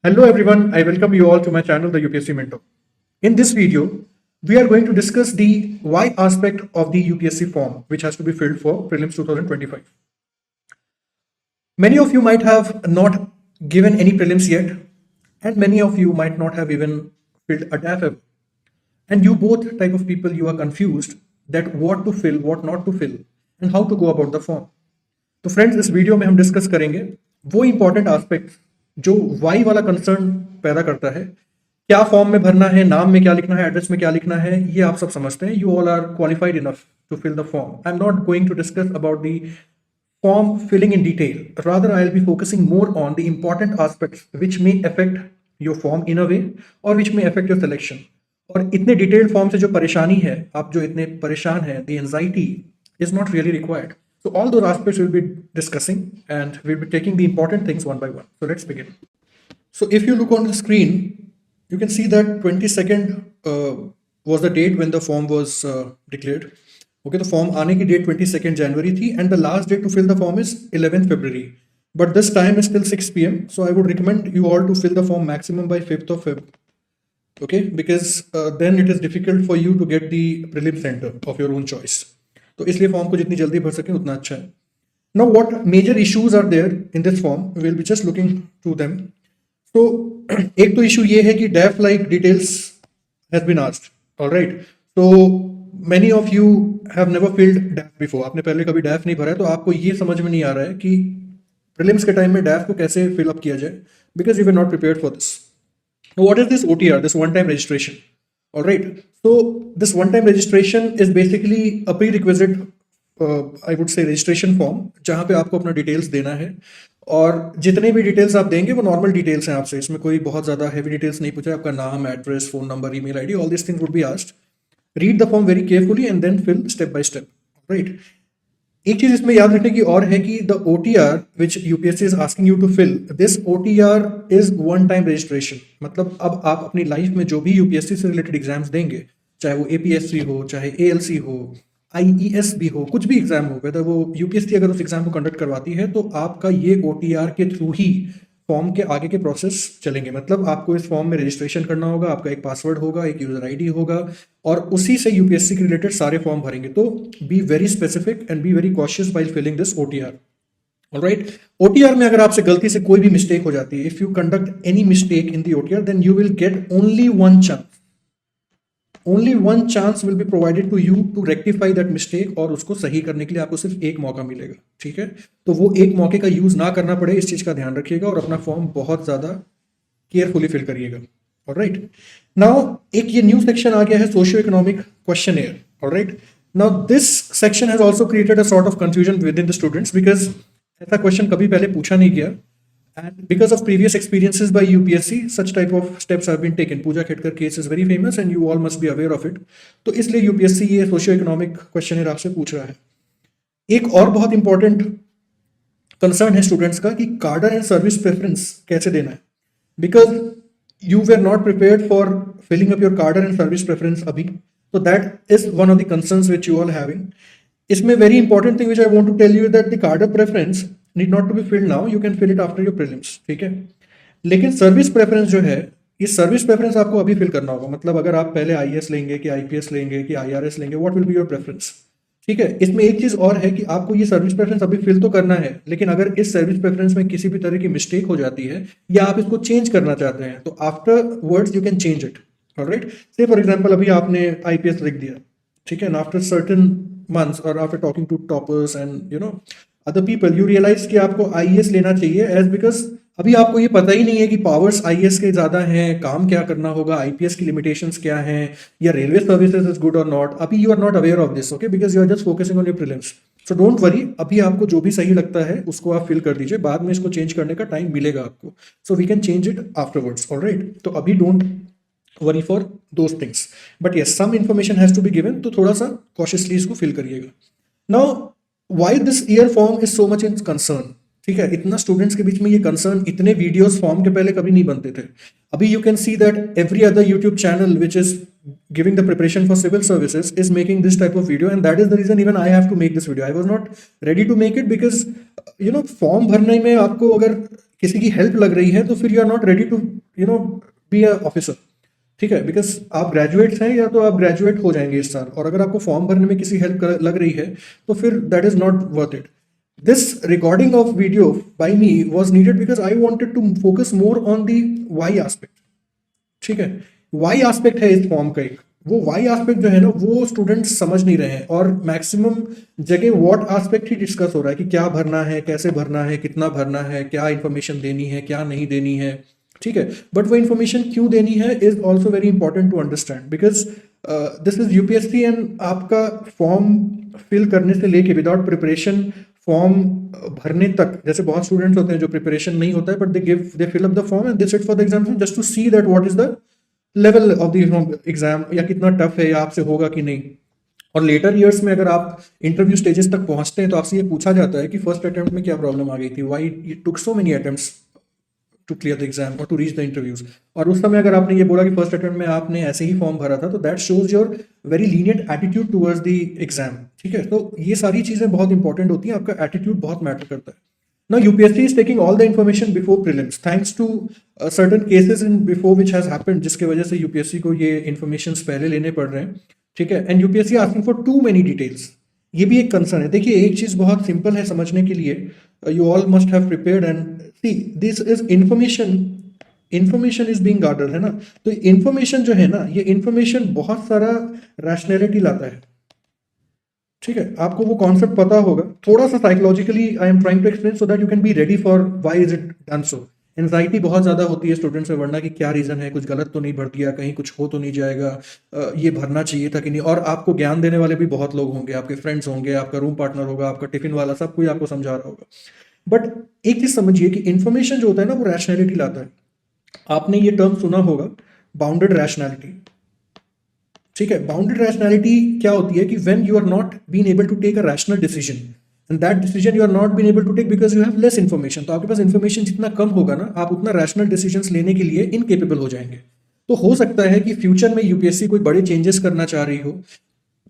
Hello everyone, I welcome you all to my channel, the UPSC Mentor. In this video, we are going to discuss the why aspect of the UPSC form, which has to be filled for Prelims 2025. Many of you might have not given any prelims yet, and many of you might not have even filled a DAF ever. And you both type of people, you are confused that what to fill, what not to fill, and how to go about the form. तो friends इस video में हम discuss करेंगे वो important aspect जो Y वाला concern पैदा करता है। क्या फॉर्म में भरना है, नाम में क्या लिखना है, एड्रेस में क्या लिखना है, ये आप सब समझते हैं। You all are qualified enough to fill the form. I am not going to discuss about the form filling in detail, rather I will be focusing more on the important aspects which may affect your form in a way और which may affect your selection. और इतने detailed form से जो परेशानी है, आप जो इतने परेशान हैं, the anxiety is not really required. So all those aspects we'll be discussing and we'll be taking the important things one by one. So let's begin. So if you look on the screen, you can see that 22nd was the date when the form was declared. Okay, the form आने की date 22nd January थी and the last date to fill the form is 11th February. But this time is till 6 p.m. So I would recommend you all to fill the form maximum by 5th of Feb. Okay, because then it is difficult for you to get the prelim center of your own choice. तो इसलिए form को जितनी जल्दी भर सकें उतना अच्छा है. Now what major issues are there in this form, we will be just looking to them. तो एक तो इशू ये है कि DAF like details has been asked. Alright, तो many of you have never filled DAF before. आपने पहले कभी डेफ नहीं भरा है, तो आपको ये समझ में नहीं आ रहा है कि प्रीलिम्स के टाइम में डेफ को कैसे फिल अप किया जाए, because you were not prepared for this. What is this OTR, this one time registration? All right, so this one-time registration is basically a prerequisite, I would say, registration form जहाँ पे आपको अपना details देना है. और जितने भी details आप देंगे वो नॉर्मल डिटेल्स हैं आपसे. इसमें कोई बहुत ज़्यादा हैवी डिटेल्स नहीं पूछा. आपका नाम, address, phone number, email ID, all this things would be asked. Read the form very carefully and then fill step by step. Right, एक चीज इसमें याद रखने की और है कि the OTR which UPSC is asking you to fill, this OTR is one time registration. मतलब अब आप अपनी लाइफ में जो भी UPSC से रिलेटेड एग्जाम्स देंगे, चाहे वो APSC हो, चाहे ALC हो, IES भी हो, कुछ भी एग्जाम हो, वेदर वो UPSC अगर उस एग्जाम को कंडक्ट करवाती है, तो आपका ये OTR के थ्रू ही फॉर्म के आगे के प्रोसेस चलेंगे. मतलब आपको इस फॉर्म में रजिस्ट्रेशन करना होगा, आपका एक पासवर्ड होगा, एक यूजर आईडी होगा, और उसी से UPSC के रिलेटेड सारे फॉर्म भरेंगे. तो be very specific and be very cautious while filling this OTR. Alright, OTR में अगर आपसे गलती से कोई भी मिस्टेक हो जाती है, if you conduct any mistake in the OTR, then you will get only one chance. Only one chance will be provided to you to rectify that mistake, और उसको सही करने के लिए आपको सिर्फ एक मौका मिलेगा. ठीक है, तो वो एक मौके का यूज ना करना पड़े, इस चीज का ध्यान रखिएगा और अपना फॉर्म बहुत ज्यादा केयरफुली फिल करिएगा. ऑलराइट, नाउ एक ये न्यू सेक्शन आ गया है, socio economic questionnaire. Alright, now this section has also created a sort of confusion with in the students, because ऐसा क्वेश्चन कभी पहले पूछा नहीं गया. And because of previous experiences by UPSC, such type of steps have been taken. Pooja Khetkar case is very famous and you all must be aware of it. तो इसलिए UPSC ये socio economic question आपसे पूछ रहा है. एक और बहुत इंपॉर्टेंट कंसर्न है स्टूडेंट्स का कि कार्डर एंड सर्विस प्रेफरेंस कैसे देना है, because you were not prepared for filling up your cadre and service preference अभी. तो that is one of the concerns which you all having. इसमें very important thing which I want to tell you that the cadre preference need not to be filled now, you can fill it after your prelims. ठीक है, लेकिन service preference जो है, ये service preference आपको अभी fill करना होगा. मतलब अगर आप पहले IAS लेंगे कि IPS लेंगे कि IRS लेंगे, what will be your preference. ठीक है, इसमें एक चीज और है कि आपको ये सर्विस प्रेफरेंस अभी फिल तो करना है, लेकिन अगर इस सर्विस प्रेफरेंस में किसी भी तरह की मिस्टेक हो जाती है या आप इसको चेंज करना चाहते हैं, तो afterwards you can change it. Alright, say for example अभी आपने IPS लिख दिया, ठीक है, एंड आफ्टर सर्टेन मंथ्स और after talking to toppers and other people, you realise कि आपको IAS लेना चाहिए, एज बिकॉज अभी आपको ये पता ही नहीं है कि पावर्स IAS के ज्यादा हैं, काम क्या करना होगा, IPS की लिमिटेशंस क्या हैं, या रेलवे सर्विसेज इज गुड और नॉट. अभी you are not aware of this, okay, because you are just focusing on your prelims. So don't worry, अभी आपको जो भी सही लगता है उसको आप फिल कर दीजिए, बाद में इसको चेंज करने का टाइम मिलेगा आपको. So we can change it afterwards. Alright, तो अभी don't worry for those things, but yes, some information has to be given, तो थोड़ा सा कॉशियसली इसको फिल करिएगा. Now why this year form is so much in concern. ठीक है, इतना स्टूडेंट्स के बीच में ये कंसर्न, इतने वीडियोस फॉर्म के पहले कभी नहीं बनते थे। अभी you can see that every other YouTube channel which is giving the preparation for civil services is making this type of video, and that is the reason even I have to make this video. I was not ready to make it because you know form भरने में आपको अगर किसी की help लग रही है तो फिर you are not ready to you know be a officer, ठीक है, बिकॉज आप ग्रेजुएट्स हैं या तो आप ग्रेजुएट हो जाएंगे इस साल, और अगर आपको फॉर्म भरने में किसी हेल्प लग रही है तो फिर that is not worth it. This recording of video by me was needed because I wanted to focus more on the why aspect, ठीक है। why aspect है इस फॉर्म का एक, वो why aspect जो है ना वो स्टूडेंट्स समझ नहीं रहे हैं, और मैक्सिमम जगह what aspect ही डिस्कस हो रहा है कि क्या भरना है, कैसे भरना है, कितना भरना है, क्या इंफॉर्मेशन देनी है, क्या नहीं देनी है, ठीक है। बट वो इन्फॉर्मेशन क्यों देनी है is also very important to understand, because this is UPSC, and आपका फॉर्म फिल करने से लेके विदाउट प्रिपरेशन फॉर्म भरने तक, जैसे बहुत स्टूडेंट्स होते हैं जो प्रिपरेशन नहीं होता है but they fill up the form and they sit for the exam just to see that what is the level of the exam, या कितना टफ है, या आपसे होगा कि नहीं। और लेटर ईयर्स में अगर आप इंटरव्यू स्टेजेस तक पहुंचते हैं तो आपसे ये पूछा जाता है कि फर्स्ट अटेम्प्ट में क्या प्रॉब्लम आ गई थी, why it took so many attempts to clear the exam और टू रीच द इंटरव्यूज। और उस समय अगर आपने ये बोला कि फर्स्ट अटेम्प्ट में आपने ऐसे ही फॉर्म भरा था, तो that shows your very lenient attitude towards the exam, ठीक है। तो ये सारी चीजें बहुत इंपॉर्टेंट होती हैं, आपका एटीट्यूड बहुत मैटर करता है। Now UPSC is taking all the information before prelims thanks to certain cases in before which has happened, जिसके वजह से UPSC को ये informations पहले लेने पड़ रहे हैं, ठीक है। And UPSC asking for too many details, ये भी एक कंसर्न है। देखिए एक चीज बहुत सिंपल है समझने के लिए, you all must have prepared and see this is information is being gathered, है ना। तो इंफॉर्मेशन जो है ना, ये इंफॉर्मेशन बहुत सारा रैशनैलिटी लाता है, ठीक है। आपको वो कॉन्सेप्ट पता होगा थोड़ा सा psychologically, I am trying to explain so that you can be ready for why is it done so. Anxiety बहुत ज्यादा होती है स्टूडेंट्स में, वरना कि क्या रीजन है, कुछ गलत तो नहीं भर दिया, कहीं कुछ हो तो नहीं जाएगा, ये भरना चाहिए था कि नहीं। और आपको ज्ञान देने वाले भी बहुत लोग होंगे, आपके फ्रेंड्स होंगे, आपका रूम पार्टनर होगा, आपका टिफिन वाला, सब कोई आपको समझा रहा होगा। बट एक चीज समझिए कि इन्फॉर्मेशन जो होता है ना वो रैशनैलिटी लाता है। आपने ये टर्म सुना होगा, बाउंडेड रैशनैलिटी, ठीक है। बाउंडेड रैशनैलिटी क्या होती है कि when you are not been able to take a rational decision, and that decision you are not been able to take because you have less information. तो आपके पास इन्फॉर्मेशन जितना कम होगा ना, आप उतना रैशनल डिसीजंस लेने के लिए इनकेपेबल हो जाएंगे। तो हो सकता है कि फ्यूचर में यूपीएससी कोई बड़े चेंजेस करना चाह रही हो,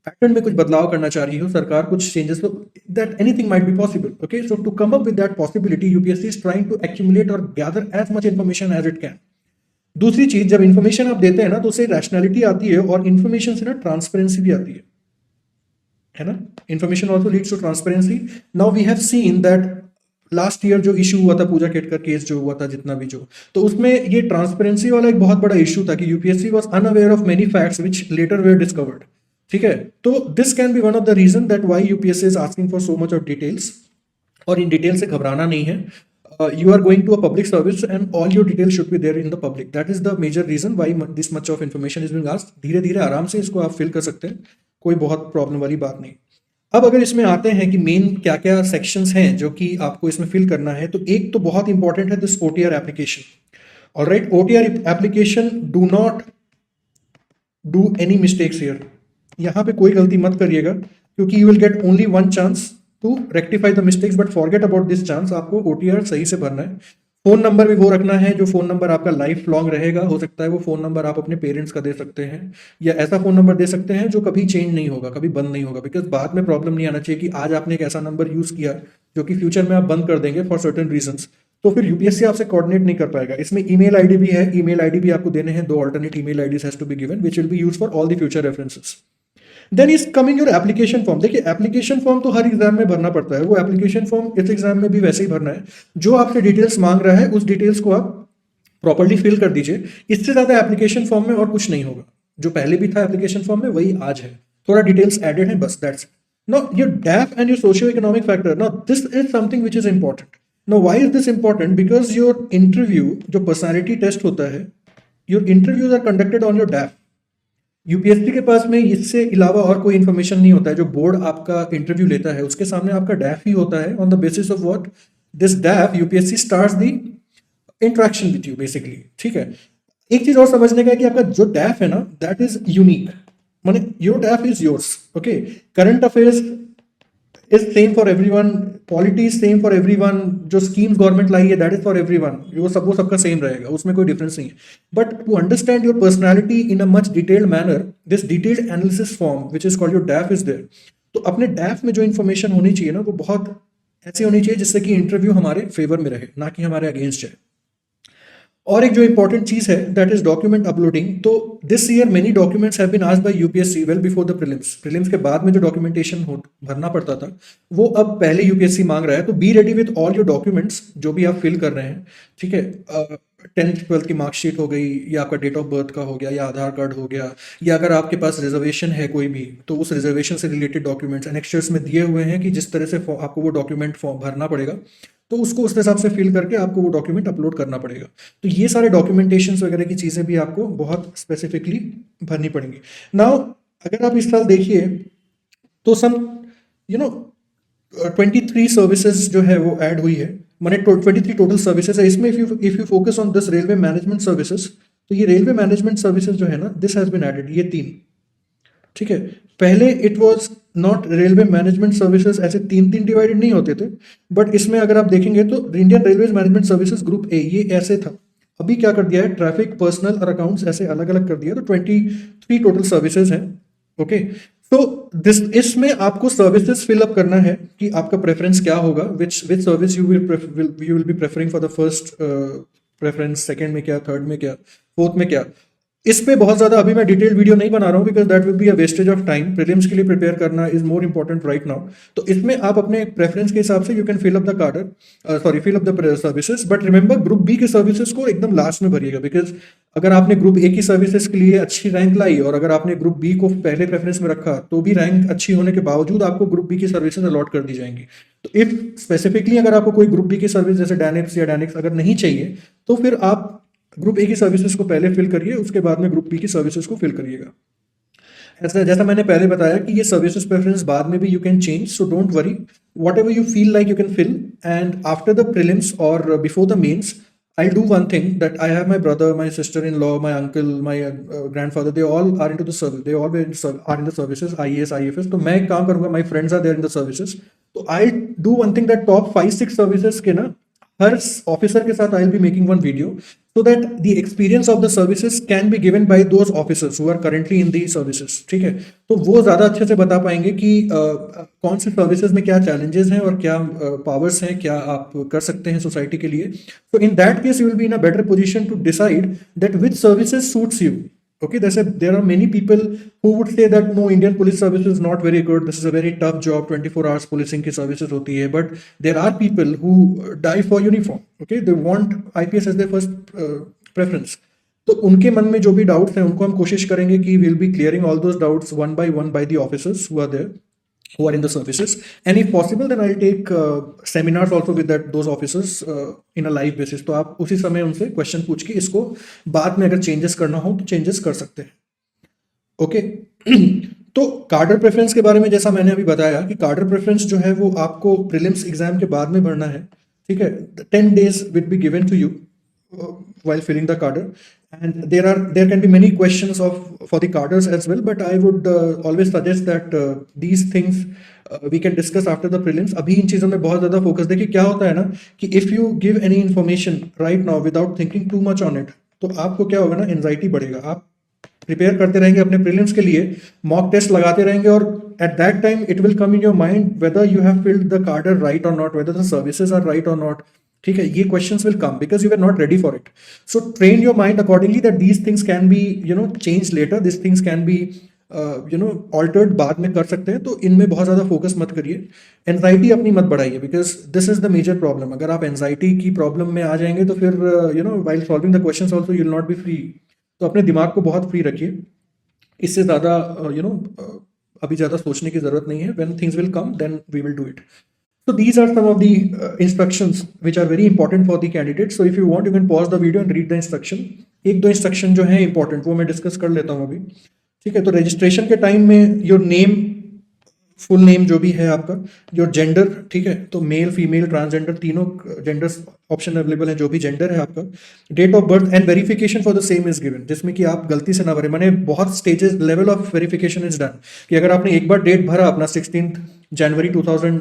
पैटर्न में कुछ बदलाव करना चाह रही हो सरकार, कुछ चेंजेस, तो that anything might be possible, okay. So to come up with that possibility UPSC is trying to accumulate और gather as much information as it can. दूसरी चीज, जब इन्फॉर्मेशन आप देते हैं ना तो उससे रैशनैलिटी आती है, और इन्फॉर्मेशन से ना ट्रांसपेरेंसी भी आती है ना। Information also leads to transparency. Now we have seen that last year जो इशू हुआ था, पूजा केटकर केस जो हुआ था, जितना भी जो, तो उसमें ये ट्रांसपेरेंसी वाला एक बहुत बड़ा इशू था कि UPSC was unaware of many facts which later were discovered, ठीक है। तो this can be one of the reason that why UPSC is asking for so much of details. और इन डिटेल से घबराना नहीं है, you are going to a public service and all your details should be there in the public. That is the major reason why this much of information is being asked. धीरे धीरे आराम से इसको आप फिल कर सकते हैं, कोई बहुत प्रॉब्लम वाली बात नहीं। अब अगर इसमें आते हैं कि मेन क्या क्या सेक्शंस हैं जो कि आपको इसमें फिल करना है, तो एक तो बहुत इंपॉर्टेंट है this OTR application. Alright, OTR application, do not do any mistakes here. यहाँ पे कोई गलती मत करिएगा, क्योंकि you will get only one chance to rectify the mistakes, but forget about this chance. आपको ओटीआर सही से भरना है। फोन नंबर भी वो रखना है जो फोन नंबर आपका लाइफ लॉन्ग रहेगा। हो सकता है वो फोन नंबर आप अपने पेरेंट्स का दे सकते हैं, या ऐसा फोन नंबर दे सकते हैं जो कभी चेंज नहीं होगा, कभी बंद नहीं होगा, बिकॉज बाद में प्रॉब्लम नहीं आना चाहिए कि आज आपने एक ऐसा नंबर यूज किया जो कि फ्यूचर में आप बंद कर देंगे फॉर सर्टेन रीजंस, तो फिर यूपीएससी आपसे कोऑर्डिनेट नहीं कर पाएगा। इसमें ईमेल आईडी भी है, ईमेल आईडी भी आपको देने हैं, 2 alternate email IDs has to be given which will be used for all the future references. Then is coming your application form. देखिए एप्लीकेशन फॉर्म तो हर एग्जाम में भरना पड़ता है, वो एप्लीकेशन फॉर्म इस एग्जाम में भी वैसे ही भरना है। जो आपसे डिटेल्स मांग रहा है उस डिटेल्स को आप प्रॉपर्ली फिल कर दीजिए। इससे ज्यादा एप्लीकेशन फॉर्म में और कुछ नहीं होगा, जो पहले भी था एप्लीकेशन फॉर्म में वही आज है, थोड़ा डिटेल्स एडेड है बस, that's it. Now your DAF and your socio economic factor, now this is something which is important. Now why is this important? Because your interview जो पर्सनैलिटी टेस्ट होता है, your interviews are conducted on your DAF. UPSC के पास में इससे अलावा और कोई इंफॉर्मेशन नहीं होता है। जो बोर्ड आपका इंटरव्यू लेता है उसके सामने आपका डैफ ही होता है। On the basis of what this डैफ UPSC starts the interaction with you basically, ठीक है। एक चीज और समझने का है कि आपका जो डैफ है ना दैट इज यूनिक, माने your DAF is yours, okay. Current affairs is same for everyone, polity is same for everyone, जो स्कीम्स गवर्नमेंट लाई है दैट इज फॉर एवरीवन, वो सबका सेम रहेगा, उसमें कोई डिफरेंस नहीं है. But to understand your personality in a much detailed manner, this detailed analysis form which is called your DAF is there. तो अपने डैफ में जो इन्फॉर्मेशन होनी चाहिए ना, वो बहुत ऐसी होनी चाहिए जिससे कि इंटरव्यू हमारे फेवर में रहे, ना कि हमारे अगेंस्ट जाए. और एक जो इंपॉर्टेंट चीज है दैट इज डॉक्यूमेंट अपलोडिंग. तो this year many documents have been asked by UPSC well before the prelims. Prelims के बाद में जो डॉक्यूमेंटेशन भरना पड़ता था वो अब पहले यूपीएससी मांग रहा है. तो be ready with all your documents जो भी आप फिल कर रहे हैं. ठीक है, 10th 12th की मार्कशीट हो गई, या आपका डेट ऑफ बर्थ का हो गया, या आधार कार्ड हो गया, या अगर आपके पास रिजर्वेशन है कोई भी तो उस रिजर्वेशन से रिलेटेड डॉक्यूमेंट्स एनेक्स्चर्स में दिए हुए हैं कि जिस तरह से आपको वो डॉक्यूमेंट फॉर्म भरना पड़ेगा, तो उसको उस हिसाब से फिल करके आपको वो डॉक्यूमेंट अपलोड करना पड़ेगा. तो ये सारे डॉक्यूमेंटेशन वगैरह की चीज़ें भी आपको बहुत स्पेसिफिकली भरनी पड़ेंगी. नाउ अगर आप इस साल देखिए तो सम 23 सर्विसेज जो है वो ऐड हुई है, मैंने 23 टोटल सर्विसेज है. इसमें if you focus on this railway management services, तो ये रेलवे मैनेजमेंट सर्विसेज जो है ना, दिस हैज बीन एडेड, ये 3. ठीक है, पहले it was not railway management services, ऐसे 3 डिवाइडेड नहीं होते थे. बट इसमें अगर आप देखेंगे तो Indian railway management services group A ये ऐसे था. अभी क्या कर दिया है, ट्रैफिक, पर्सनल और अकाउंट्स ऐसे अलग अलग कर दिया. तो 23 टोटल सर्विसेज हैं. ओके, तो इसमें आपको सर्विसेज फिल अप करना है कि आपका प्रेफरेंस क्या होगा, which service you will be preferring for the first preference, second में क्या, थर्ड में क्या, फोर्थ में क्या. इस पे बहुत ज्यादा अभी मैं डिटेल वीडियो नहीं बना रहा हूँ because that will be a wastage of time. Prelims के लिए प्रिपेयर करना is more important right now. तो इसमें आप अपने प्रेफरेंस के हिसाब से you can fill up the cadre, fill up the services. But remember group B के सर्विसेज को एकदम लास्ट में भरिएगा, बिकॉज अगर आपने ग्रुप ए की सर्विसेज के लिए अच्छी रैंक लाई और अगर आपने ग्रुप बी को पहले प्रेफरेंस में रखा तो भी रैंक अच्छी होने के बावजूद आपको ग्रुप बी की सर्विसेज अलॉट कर दी जाएंगी. तो इफ स्पेसिफिकली अगर आपको कोई ग्रुप बी की सर्विस जैसे डैनिप्स या डैनिक्स अगर नहीं चाहिए तो फिर आप ग्रुप ए की सर्विसेज को पहले फिल करिए, उसके बाद में ग्रुप बी की सर्विसेज को फिल करिएगा. ऐसा जैसा मैंने पहले बताया कि ये सर्विसेज प्रेफरेंस बाद में भी you can change, so don't worry, whatever you feel like you can fill. And after the prelims और before the mains I'll do one thing, that I have my brother, my sister-in-law, my uncle, my grandfather, they all are into the service, they all are in the services, IAS, IFS. तो मैं एक काम करूंगा, my friends are there in the services, तो I'll do one thing, that top 5-6 services के ना हर officer के साथ I'll be making one video so that the experience of the services can be given by those officers who are currently in the services. ठीक है, तो वो ज़्यादा अच्छे से बता पाएंगे कि कौन से सर्विसेज में क्या चैलेंजेस हैं और क्या पावर्स हैं, क्या आप कर सकते हैं सोसाइटी के लिए. So in that case you will be in a better position to decide that which services suits you. Okay, there are many people who would say that no, Indian police service is not very good, this is a very tough job, 24 hours policing की services होती है. But there are people who die for uniform. Okay, they want IPS as their first preference. तो उनके मन में जो भी doubts हैं उनको हम कोशिश करेंगे कि we'll be clearing all those doubts one by one by the officers who are there, who are in the services. And if possible then I'll take seminars also with those officers in a live basis. तो आप उसी समय उनसे question पूछ के इसको बाद में अगर चेंजेस करना हो तो चेंजेस कर सकते हैं. ओके, तो कार्डर प्रेफरेंस के बारे में जैसा मैंने अभी बताया कि कार्डर प्रेफरेंस जो है वो आपको प्रीलिम्स एग्जाम के बाद में भरना है. ठीक है, 10 days will be given to you while filling the cadre, and there can be many questions for the cadres as well, but I would always suggest that these things we can discuss after the prelims. अभी इन चीज़ों में बहुत ज़्यादा focus, देखिए क्या होता है ना कि if you give any information right now without thinking too much on it, तो आपको क्या होगा ना, एंजाइटी बढ़ेगा. आप प्रिपेयर करते रहेंगे अपने प्रीलिम्स के लिए, मॉक टेस्ट लगाते रहेंगे और at that time it will come in your mind whether you have filled the cadre right or not, whether the services are right or not. ठीक है, ये questions will come because you were not ready for it. So train your mind accordingly that these things can be changed later, these things can be altered, बाद में कर सकते हैं. तो इनमें बहुत ज़्यादा फोकस मत करिए, एनजाइटी अपनी मत बढ़ाइए, because this is the major problem. अगर आप एनजाइटी की प्रॉब्लम में आ जाएंगे तो फिर while solving the questions also you will not be free. तो अपने दिमाग को बहुत फ्री रखिए, इससे ज़्यादा अभी ज़्यादा सोचने की ज़रूरत नहीं है. when things will come then we will do it. So these are some of the instructions which are very important for the candidates. So if you want you can pause the video and read the instruction. एक दो instruction जो है important वो मैं discuss कर लेता हूँ अभी. ठीक है, तो रजिस्ट्रेशन के टाइम में योर नेम, फुल नेम जो भी है आपका, योर जेंडर, ठीक है, तो मेल फीमेल ट्रांसजेंडर तीनों जेंडर्स ऑप्शन अवेलेबल है, जो भी जेंडर है आपका. Date of birth and verification for the same is given, जिसमें कि आप गलती से ना भरें. मैंने बहुत stages level of verification is done कि अगर आपने एक बार डेट भरा अपना 16 जनवरी 2000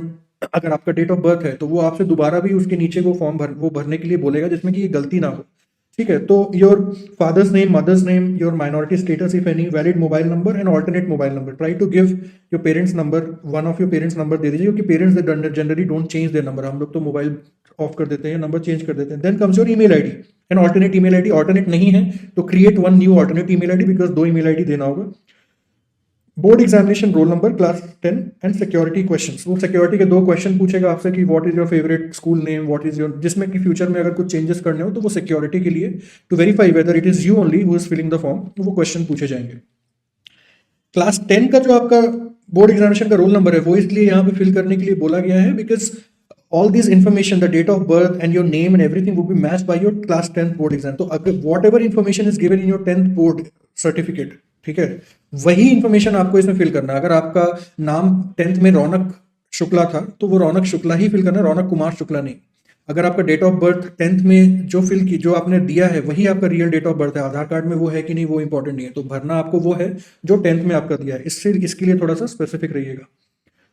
अगर आपका डेट ऑफ बर्थ है तो वो आपसे दोबारा भी उसके नीचे वो फॉर्म भरने के लिए बोलेगा जिसमें कि ये गलती ना हो। ठीक है, तो your father's name, mother's name, your minority status if any, valid mobile number and alternate mobile number. Try to give your parents number, one of your parents number दे दीजिए, क्योंकि parents generally don't change their number. हम लोग तो mobile of कर देते हैं, number change कर देते हैं। Then comes your email ID and alternate email ID. Alternate नहीं है तो create one new alternate email ID, because 2 email ID देना होगा। Board examination roll number, class 10 and security questions. वो सिक्योरिटी के 2 क्वेश्चन पूछेगा आपसे कि what is your favourite school name, what is your, जिसमें कि फ्यूचर में अगर कुछ चेंजेस करने हो तो वो सिक्योरिटी के लिए, to verify whether it is you only who is filling the form, तो वो क्वेश्चन पूछे जाएंगे। क्लास 10 का जो आपका बोर्ड एग्जामिनेशन का रोल नंबर है वो इसलिए यहाँ पे फिल करने के लिए बोला गया है because all these information, the date of birth and your name and everything would be matched by your class 10th board exam. तो अगर whatever information is given in your 10th board certificate, ठीक है, वही information आपको इसमें fill करना है। अगर आपका नाम 10th में रौनक शुक्ला था तो वो रौनक शुक्ला ही फिल करना है, रौनक कुमार शुक्ला नहीं। अगर आपका डेट ऑफ बर्थ 10th में जो आपने दिया है वही आपका रियल डेट ऑफ बर्थ है, आधार कार्ड में वो है कि नहीं वो इंपॉर्टेंट नहीं है, तो भरना आपको वो है जो 10th में आपका दिया है। इसके लिए थोड़ा सा स्पेसिफिक रहिएगा।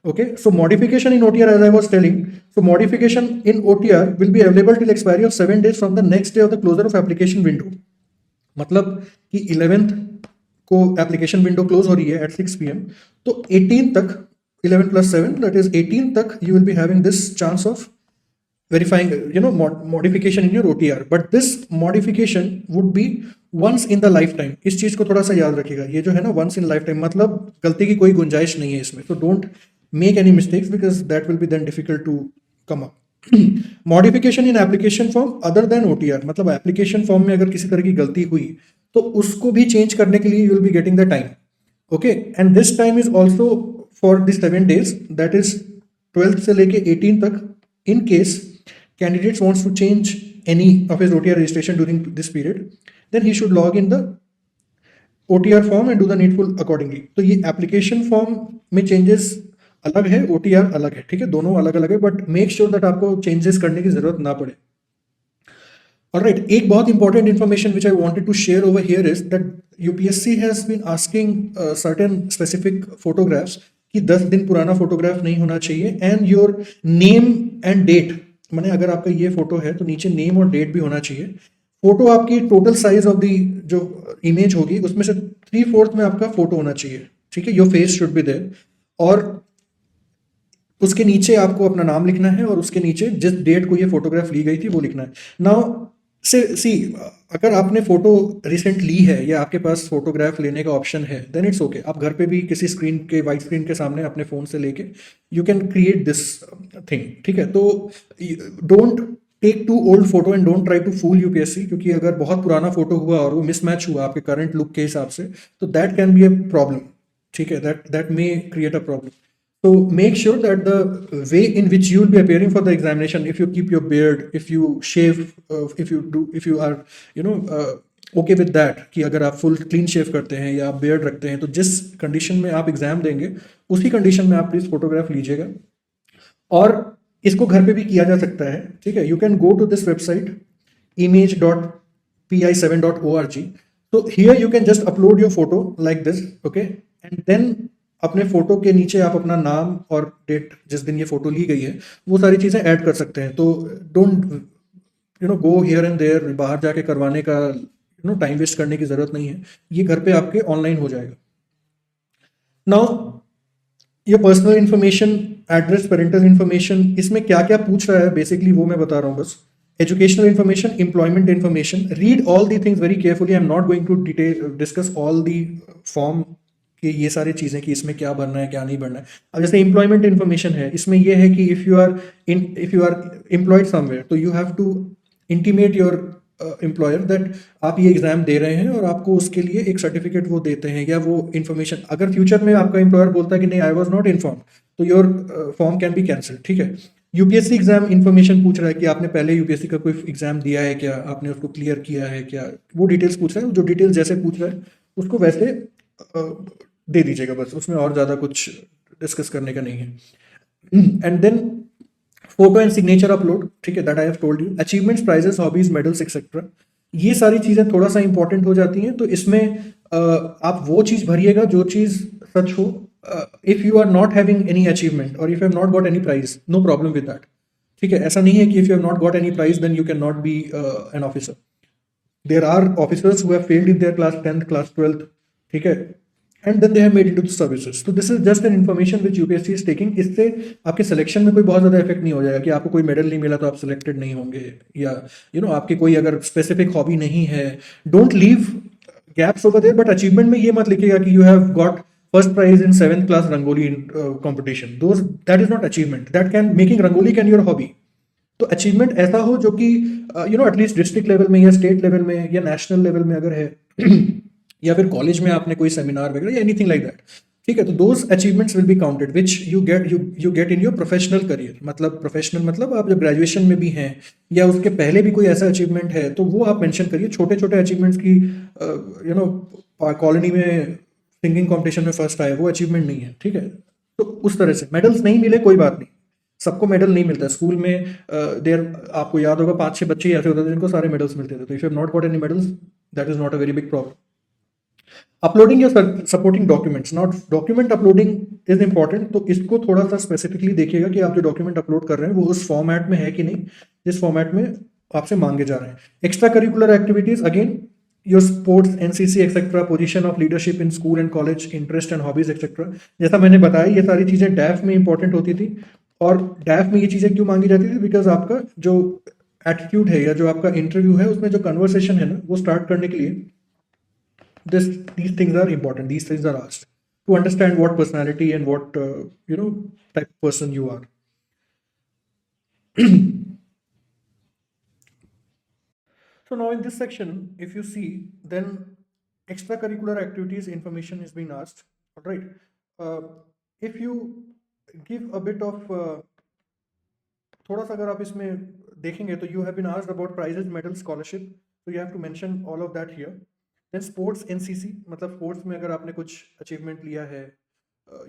Okay, so modification in OTR, as I was telling, so modification in OTR will be available till expiry of 7 days from the next day of the closure of application window. मतलब कि 11th को application window close हो रही है at 6 PM, तो 18 तक, 11 plus 7 that is 18 तक you will be having this chance of verifying modification in your OTR, but this modification would be once in the lifetime। इस चीज को थोड़ा सा याद रखिएगा, ये जो है ना once in lifetime, मतलब गलती की कोई गुंजाइश नहीं है इसमें, तो don't make any mistakes because that will be then difficult to come up। modification in application form other than OTR, मतलब application form में अगर किसी तरह की गलती हुई तो उसको भी change करने के लिए you will be getting the time, okay, and this time is also for the 7 days, that is 12th से लेके 18 तक। in case candidates wants to change any of his OTR registration during this period, then he should log in the OTR form and do the needful accordingly। तो ये application form में changes अलग है, OTR अलग है, ठीक है, दोनों अलग अलग है, बट मेक श्योर दैट आपको चेंजेस करने की जरूरत ना पड़े। ऑलराइट, एक बहुत important information which I wanted to share over here is that UPSC has been asking certain specific photographs कि 10 दिन पुराना फोटोग्राफ नहीं होना चाहिए, and your name and date, माने अगर आपका ये फोटो है तो नीचे नेम और डेट भी होना चाहिए। फोटो आपकी टोटल साइज ऑफ दी जो इमेज होगी उसमें से 3/4 में आपका फोटो होना चाहिए, ठीक है, your face should be there, और उसके नीचे आपको अपना नाम लिखना है और उसके नीचे जिस डेट को ये फोटोग्राफ ली गई थी वो लिखना है। नाउ सी अगर आपने फोटो रिसेंट ली है या आपके पास फोटोग्राफ लेने का ऑप्शन है देन इट्स ओके, आप घर पे भी किसी स्क्रीन के वाइट स्क्रीन के सामने अपने फोन से लेके you can create this thing, ठीक है। तो don't take too old photo and don't try to fool UPSC, क्योंकि अगर बहुत पुराना फोटो हुआ और वो मिसमैच हुआ आपके करंट लुक के हिसाब से तो that can be a problem, ठीक है, that may create a problem. So make sure that the way in which you will be appearing for the examination, if you keep your beard, if you shave, if you are, okay with that, कि अगर आप full clean shave करते हैं या आप beard रखते हैं तो जिस condition में आप exam देंगे उसी condition में आप प्लीज photograph लीजिएगा। और इसको घर पे भी किया जा सकता है, ठीक है। You can go to this website image.pi7.org, so here you can just upload your photo like this, okay, and then अपने फोटो के नीचे आप अपना नाम और डेट जिस दिन ये फोटो ली गई है वो सारी चीजें ऐड कर सकते हैं। तो don't go here and there, बाहर जाके करवाने का टाइम वेस्ट करने की जरूरत नहीं है, ये घर पे आपके ऑनलाइन हो जाएगा। नाउ ये personal information, address, parental information, इसमें क्या क्या पूछ रहा है बेसिकली वो मैं बता रहा हूँ बस। Educational information, employment information, read all the things very carefully. I am not going to discuss all the form कि ये सारी चीज़ें कि इसमें क्या भरना है क्या नहीं भरना है। अब जैसे एम्प्लॉयमेंट इन्फॉर्मेशन है, इसमें ये है कि if you are employed somewhere तो you have to intimate your employer that आप ये एग्जाम दे रहे हैं और आपको उसके लिए एक सर्टिफिकेट वो देते हैं या वो इन्फॉर्मेशन। अगर फ्यूचर में आपका एम्प्लॉयर बोलता है कि नहीं आई वॉज नॉट इन्फॉर्म तो your form can be cancel, ठीक है। यूपीएससी एग्जाम इन्फॉर्मेशन पूछ रहा है कि आपने पहले यूपीएससी का कोई एग्जाम दिया है क्या, आपने उसको क्लियर किया है क्या, वो डिटेल्स पूछ रहा है। जो डिटेल्स जैसे पूछ रहा है उसको वैसे दे दीजिएगा, बस उसमें और ज़्यादा कुछ डिस्कस करने का नहीं है। And then photo and signature upload, ठीक है, that I have told you. Achievements, prizes, hobbies, medals etcetera, ये सारी चीज़ें थोड़ा सा इंपॉर्टेंट हो जाती हैं। तो इसमें आप वो चीज़ भरिएगा जो चीज़ सच हो, if you are not having any achievement और if you have not got any prize, no problem with that. ठीक है, ऐसा नहीं है कि if you have not got any prize then you can not be an officer. There are officers who have failed in their class 10th class 12th, ठीक है, and then they have made into the services. तो this is just an information which UPSC is taking. इससे आपके selection में कोई बहुत ज्यादा effect नहीं हो जाएगा कि आपको कोई मेडल नहीं मिला तो आप सिलेक्टेड नहीं होंगे, या आपकी कोई अगर स्पेसिफिक हॉबी नहीं है, don't leave gaps over there. But achievement में ये मत लिखिएगा कि you have got first prize in 7th class rangoli competition. Those that is not achievement, that can making rangoli can your hobby. तो अचीवमेंट ऐसा हो जो कि एटलीस्ट डिस्ट्रिक्ट लेवल में या स्टेट लेवल में या नेशनल लेवल में अगर है या फिर कॉलेज में आपने कोई सेमिनार वगैरह या एनीथिंग लाइक दैट, ठीक है, तो those achievements will be counted which you get in your professional career. मतलब प्रोफेशनल मतलब आप जब ग्रेजुएशन में भी हैं या उसके पहले भी कोई ऐसा अचीवमेंट है तो वो आप मेंशन करिए। छोटे छोटे अचीवमेंट्स की कॉलोनी में सिंगिंग कंपटीशन में फर्स्ट आए, वो अचीवमेंट नहीं है, ठीक है। तो उस तरह से मेडल्स नहीं मिले कोई बात नहीं, सबको मेडल नहीं मिलता। स्कूल में देर आपको याद होगा 5-6 बच्चे ही ऐसे होते थे जिनको सारे मेडल्स मिलते थे। तो if you have not got any medals that is not a very big problem. Uploading your supporting documents, not document uploading is important. तो इसको थोड़ा सा स्पेसिफिकली देखिएगा कि आप जो डॉक्यूमेंट अपलोड कर रहे हैं वो उस फॉर्मेट में है कि नहीं जिस फॉर्मेट में आपसे मांगे जा रहे हैं। Extra curricular activities, again your sports, NCC etcetera, position of leadership in school and college, interest and hobbies etcetera. जैसा मैंने बताया ये सारी चीजें डैफ में इंपॉर्टेंट होती थी। और डैफ में ये चीजें क्यों मांगी जाती थी? बिकॉज आपका जो एटीट्यूड है या जो आपका इंटरव्यू है उसमें जो कन्वर्सेशन है ना वो स्टार्ट करने के लिए these things are important, these things are asked to understand what personality and what type of person you are. So now in this section, if you see, then extracurricular activities information is being asked. All right. uh, if you give a bit of थोड़ा सा अगर आप इसमें देखेंगे तो you have been asked about prizes, medals, scholarship, so you have to mention all of that here. Then sports, NCC, मतलब sports में अगर आपने कुछ अचीवमेंट लिया है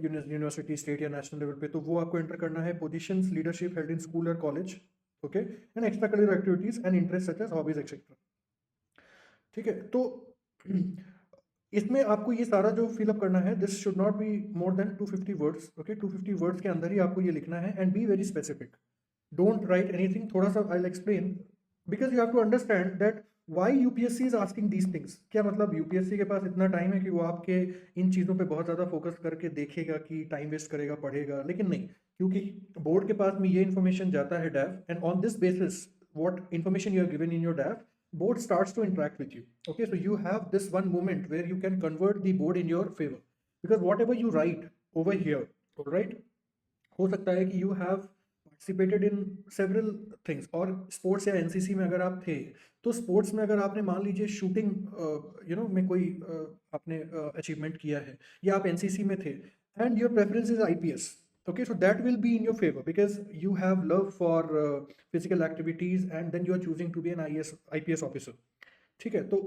यूनिवर्सिटी, स्टेट या नेशनल लेवल पे, तो वो आपको एंटर करना है। Positions, leadership held in school और college, okay, and extra curricular activities and interest such as hobbies etcetera. ठीक है, तो इसमें आपको ये सारा जो फिलअप करना है, this should not be more than 250 words, okay. 250 words के अंदर ही आपको ये लिखना है and be very specific. Don't write anything, थोड़ा सा I will explain, because you have to understand that why UPSC is asking these things. क्या मतलब यूपीएससी के पास इतना टाइम है कि वो आपके इन चीज़ों पे बहुत ज़्यादा फोकस करके देखेगा कि टाइम वेस्ट करेगा, पढ़ेगा? लेकिन नहीं, क्योंकि बोर्ड के पास में ये इन्फॉर्मेशन जाता है डैफ, and on this basis what information you are given in your DAF, board starts to interact with you. Okay, so you have this one moment where you can convert the board in your favor, because whatever you write over here, all right, हो सकता है कि you have participated in several things, और sports या NCC में अगर आप थे तो स्पोर्ट्स में अगर आपने मान लीजिए शूटिंग में कोई आपने अचीवमेंट किया है, या आप एनसीसी में थे and your preference is IPS, okay, so that will be in your favor because you have love for physical activities and then you are choosing to be an IPS officer. ठीक है, तो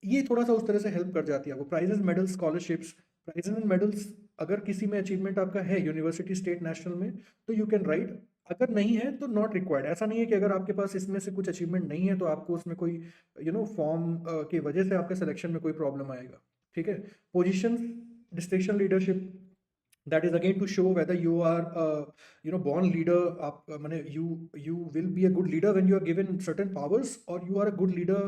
ये थोड़ा सा उस तरह से हेल्प कर जाती है आपको। Prizes, medals, scholarships, prizes and medals अगर किसी में अचीवमेंट आपका है यूनिवर्सिटी, स्टेट, नेशनल में, तो यू कैन राइट। अगर नहीं है तो नॉट रिक्वायर्ड। ऐसा नहीं है कि अगर आपके पास इसमें से कुछ अचीवमेंट नहीं है तो आपको उसमें कोई फॉर्म की वजह से आपके सिलेक्शन में कोई प्रॉब्लम आएगा। ठीक है, position, destruction leadership, that is again to show whether you are born leader. आप माने you will be a good leader when you are given certain powers, or you are a good leader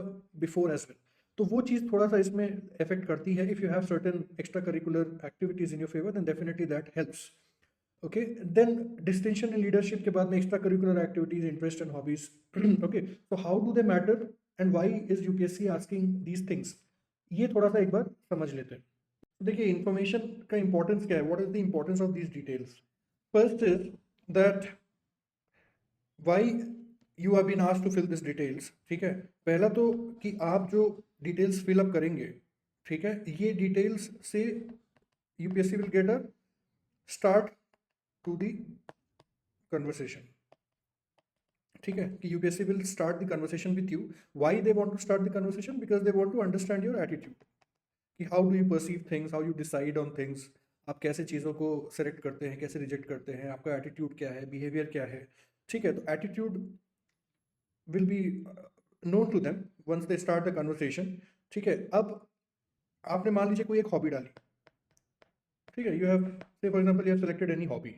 before as well. तो वो चीज़ थोड़ा सा इसमें affect करती है। if you have certain extracurricular activities in your favor then definitely that helps. Okay, then distinction in leadership के बाद में extracurricular activities, interest and hobbies. Okay, so how do they matter and why is UPSC asking these things? ये थोड़ा सा एक बार समझ लेते हैं। देखिए इंफॉर्मेशन का इंपॉर्टेंस क्या है, what is the importance of these details. First is that why you have been asked to fill this details. ठीक है, पहला तो कि आप जो डिटेल्स फिल अप करेंगे, ठीक है, ये डिटेल्स से UPSC will get a start to the conversation. ठीक है, कि UPSC will start the conversation with you. Why they want to start the conversation? Because they want to understand your attitude, कि how do you perceive things, how you decide on things, आप कैसे चीज़ों को select करते हैं, कैसे reject करते हैं, आपका एटीट्यूड क्या है, बिहेवियर क्या है। ठीक है, तो attitude will be known to them once they start the conversation. ठीक है, अब आपने मान लीजिए कोई एक हॉबी डाली, ठीक है, you have, say for example, you have selected any hobby.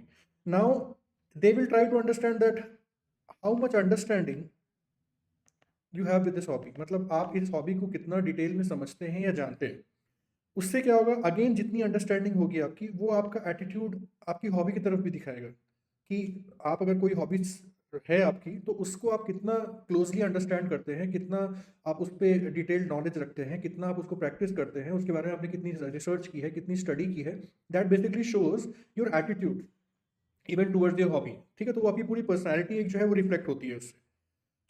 Now they will try to understand that how much understanding you have with this hobby, मतलब आप इस हॉबी को कितना डिटेल में समझते हैं या जानते हैं। उससे क्या होगा, अगेन जितनी अंडरस्टैंडिंग होगी आपकी, वो आपका एटीट्यूड आपकी हॉबी की तरफ भी दिखाएगा कि आप अगर कोई हॉबीज है आपकी तो उसको आप कितना क्लोजली अंडरस्टैंड करते हैं, कितना आप उस पर डिटेल्ड नॉलेज रखते हैं, कितना आप उसको प्रैक्टिस करते हैं, उसके बारे में आपने कितनी रिसर्च की है, कितनी स्टडी की है। That basically shows your attitude even towards your hobby. ठीक है, तो वो आपकी पूरी पर्सनैलिटी एक जो है वो रिफ्लेक्ट होती है उससे।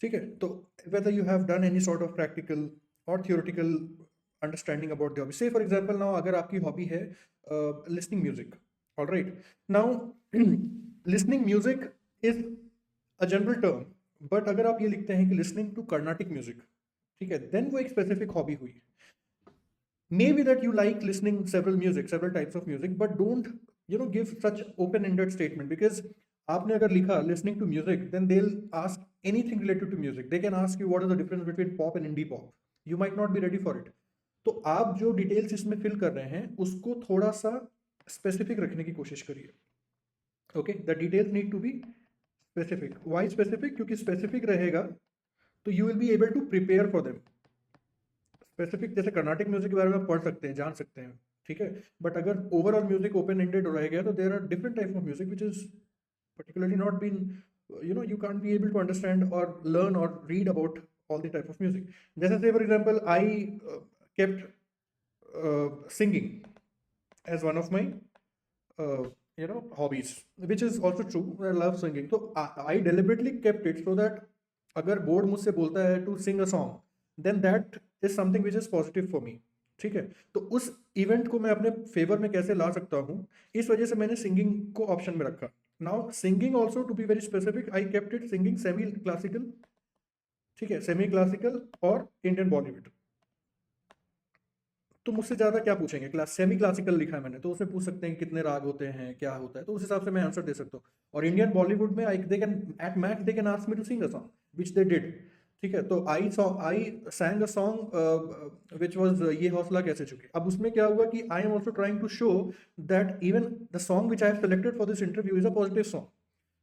ठीक है, तो whether you have done any sort of practical or theoretical understanding about the hobby, say for example now अगर आपकी हॉबी है listening music, all right, now listening music is a general term, but अगर आप ये लिखते हैं कि listening to Carnatic music, ठीक है, then वो एक specific hobby हुई। Maybe that you like listening several types of music, but don't give such open-ended statement, because आपने अगर लिखा listening to music, then they'll ask anything related to music. They can ask you what is the difference between pop and indie pop. You might not be ready for it. तो आप जो details इसमें fill कर रहे हैं उसको थोड़ा सा स्पेसिफिक रखने की कोशिश करिए। Okay, the details need to be specific. Why specific? क्योंकि स्पेसिफिक रहेगा तो you will be able to prepare for them. Specific जैसे कर्नाटिक म्यूजिक के बारे में आप पढ़ सकते हैं, जान सकते हैं, ठीक है, बट अगर ओवरऑल म्यूजिक ओपन एंडेड रह गया तो there are different type of music which is particularly not been, you can't be able to understand or learn or read about all the type of music. Just say for example, I kept singing as one of my hobbies, which is also true. I love singing, so I deliberately kept it so that अगर board मुझसे बोलता है to sing a song, then that is something which is positive for me. ठीक है, तो उस event को मैं अपने फेवर में कैसे ला सकता हूँ, इस वजह से मैंने सिंगिंग को ऑप्शन में रखा। Now singing also, to be very specific, I kept it singing semi classical, ठीक है, सेमी क्लासिकल और इंडियन बॉलीवुड। तो मुझसे ज्यादा क्या पूछेंगे, सेमी क्लासिकल लिखा है मैंने, तो उसमें पूछ सकते हैं कितने राग होते हैं, क्या होता है, तो उस हिसाब से मैं आंसर दे सकता हूँ। और इंडियन बॉलीवुड में they can at max they can ask me to sing a song, which they did. ठीक है, तो आई सैंग अ सॉन्ग विच वाज ये हौसला कैसे चुके। अब उसमें क्या हुआ कि I am also trying to show that even the song which I have selected for this interview is a positive song.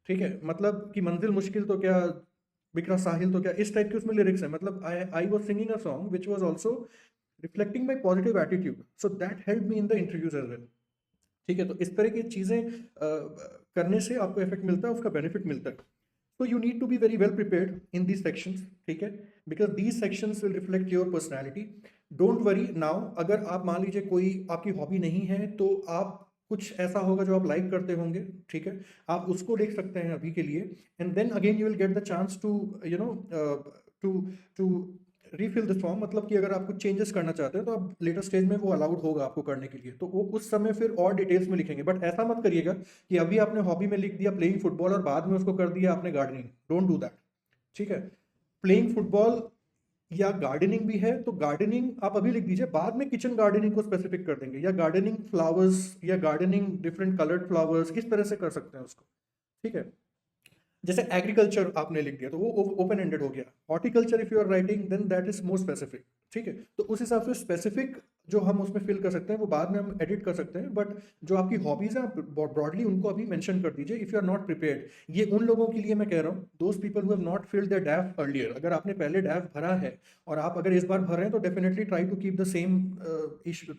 ठीक है, मतलब कि मंजिल मुश्किल तो क्या, बिखरा साहिल तो क्या, इस टाइप के उसमें लिरिक्स है। मतलब I was singing a song which was also reflecting my positive attitude, so that helped me in the interviews as well। ठीक है, तो इस तरह की चीजें करने से आपको इफेक्ट मिलता है, उसका बेनिफिट मिलता है। So you need to be very well prepared in these sections, ठीक है, because these sections will reflect your personality। Don't worry now, अगर आप मान लीजिए कोई आपकी हॉबी नहीं है तो आप कुछ ऐसा होगा जो आप लाइक करते होंगे, ठीक है, आप उसको देख सकते हैं अभी के लिए, and then again you will get the chance to to to refill the form. मतलब कि अगर आप कुछ चेंजेस करना चाहते हैं तो आप लेटर स्टेज में वो अलाउड होगा आपको करने के लिए, तो वो उस समय फिर और डिटेल्स में लिखेंगे। बट ऐसा मत करिएगा कि अभी आपने हॉबी में लिख दिया प्लेइंग फुटबॉल और बाद में उसको कर दिया आपने गार्डनिंग। डोंट डू दैट, ठीक है। प्लेइंग फुटबॉल या गार्डनिंग भी है तो गार्डनिंग आप अभी लिख दीजिए, बाद में किचन गार्डनिंग को स्पेसिफिक कर देंगे, या गार्डनिंग फ्लावर्स या गार्डनिंग डिफरेंट कलर्ड फ्लावर्स, इस तरह से कर सकते हैं उसको, ठीक है। जैसे एग्रीकल्चर आपने लिख दिया तो वो ओपन एंडेड हो गया। Horticulture if you are writing then that is more specific, ठीक है। तो उस हिसाब से स्पेसिफिक जो हम उसमें फिल कर सकते हैं वो बाद में हम एडिट कर सकते हैं, बट जो आपकी हॉबीज हैं आप ब्रॉडली उनको अभी मेंशन कर दीजिए if you are not prepared. ये उन लोगों के लिए मैं कह रहा हूँ, those people who have not filled their DAF earlier. अगर आपने पहले डैफ भरा है और आप अगर इस बार भर रहे हैं तो definitely try to keep the same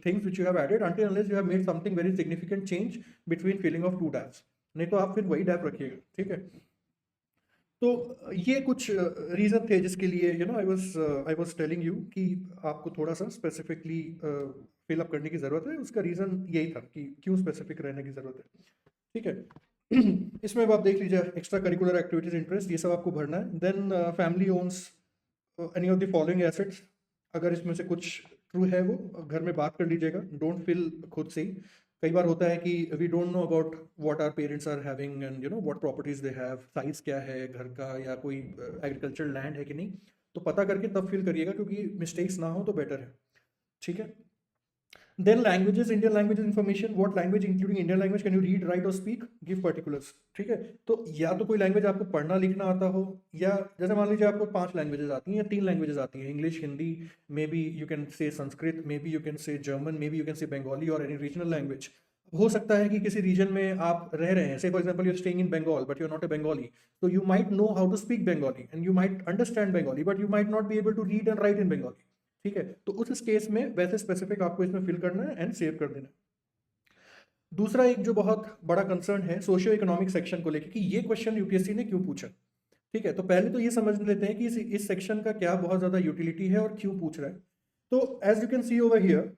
things which you have added until unless you have made something very significant change between filling of two DAFs, नहीं तो आप फिर वही डैफ रखिएगा, ठीक है। तो ये कुछ रीज़न थे जिसके लिए आई वाज टेलिंग यू कि आपको थोड़ा सा स्पेसिफिकली फिलअप करने की ज़रूरत है। उसका रीज़न यही था कि क्यों स्पेसिफिक रहने की ज़रूरत है, ठीक है। इसमें अब आप देख लीजिए एक्स्ट्रा करिकुलर एक्टिविटीज़, इंटरेस्ट, ये सब आपको भरना है। Then family owns any of the following assets, अगर इसमें से कुछ ट्रू है वो घर में बात कर लीजिएगा, डोंट फील खुद से ही। कई बार होता है कि we don't know about what our parents are having and what properties they have, size क्या है घर का, या कोई एग्रीकल्चर लैंड है कि नहीं, तो पता करके तब फिल करिएगा, क्योंकि मिस्टेक्स ना हो तो बेटर है, ठीक है। Then languages, Indian language information, what language including Indian language can you read, write और स्पीक, गिव पर्टिकुलर्स, ठीक है। तो या तो कोई लैंग्वेज आपको पढ़ना लिखना आता हो, या जैसे मान लीजिए आपको 5 लैंग्वेजेस आती हैं या 3 लैंग्वेजेस आती हैं, English, Hindi, may be you can say Sanskrit, may be you can say German, may be you can say Bengali और एनी रीजनल लैंग्वेज। हो सकता है कि किसी रीजन में आप रह रहे हैं, say for example you are staying in Bengal but you are not a Bengali, तो you might know how to speak Bengali and you might understand Bengali but you might not be able to read and write in Bengali. ठीक है, तो उस case में वैसे specific आपको इसमें fill करना है एंड सेव कर देना है। दूसरा एक जो बहुत बड़ा कंसर्न है सोशियो इकोनॉमिक सेक्शन को लेकर कि ये क्वेश्चन यूपीएससी ने क्यों पूछा। ठीक है, तो पहले तो ये समझ लेते हैं कि इस सेक्शन का क्या बहुत ज्यादा यूटिलिटी है और क्यों पूछ रहा है। तो as you can see over here,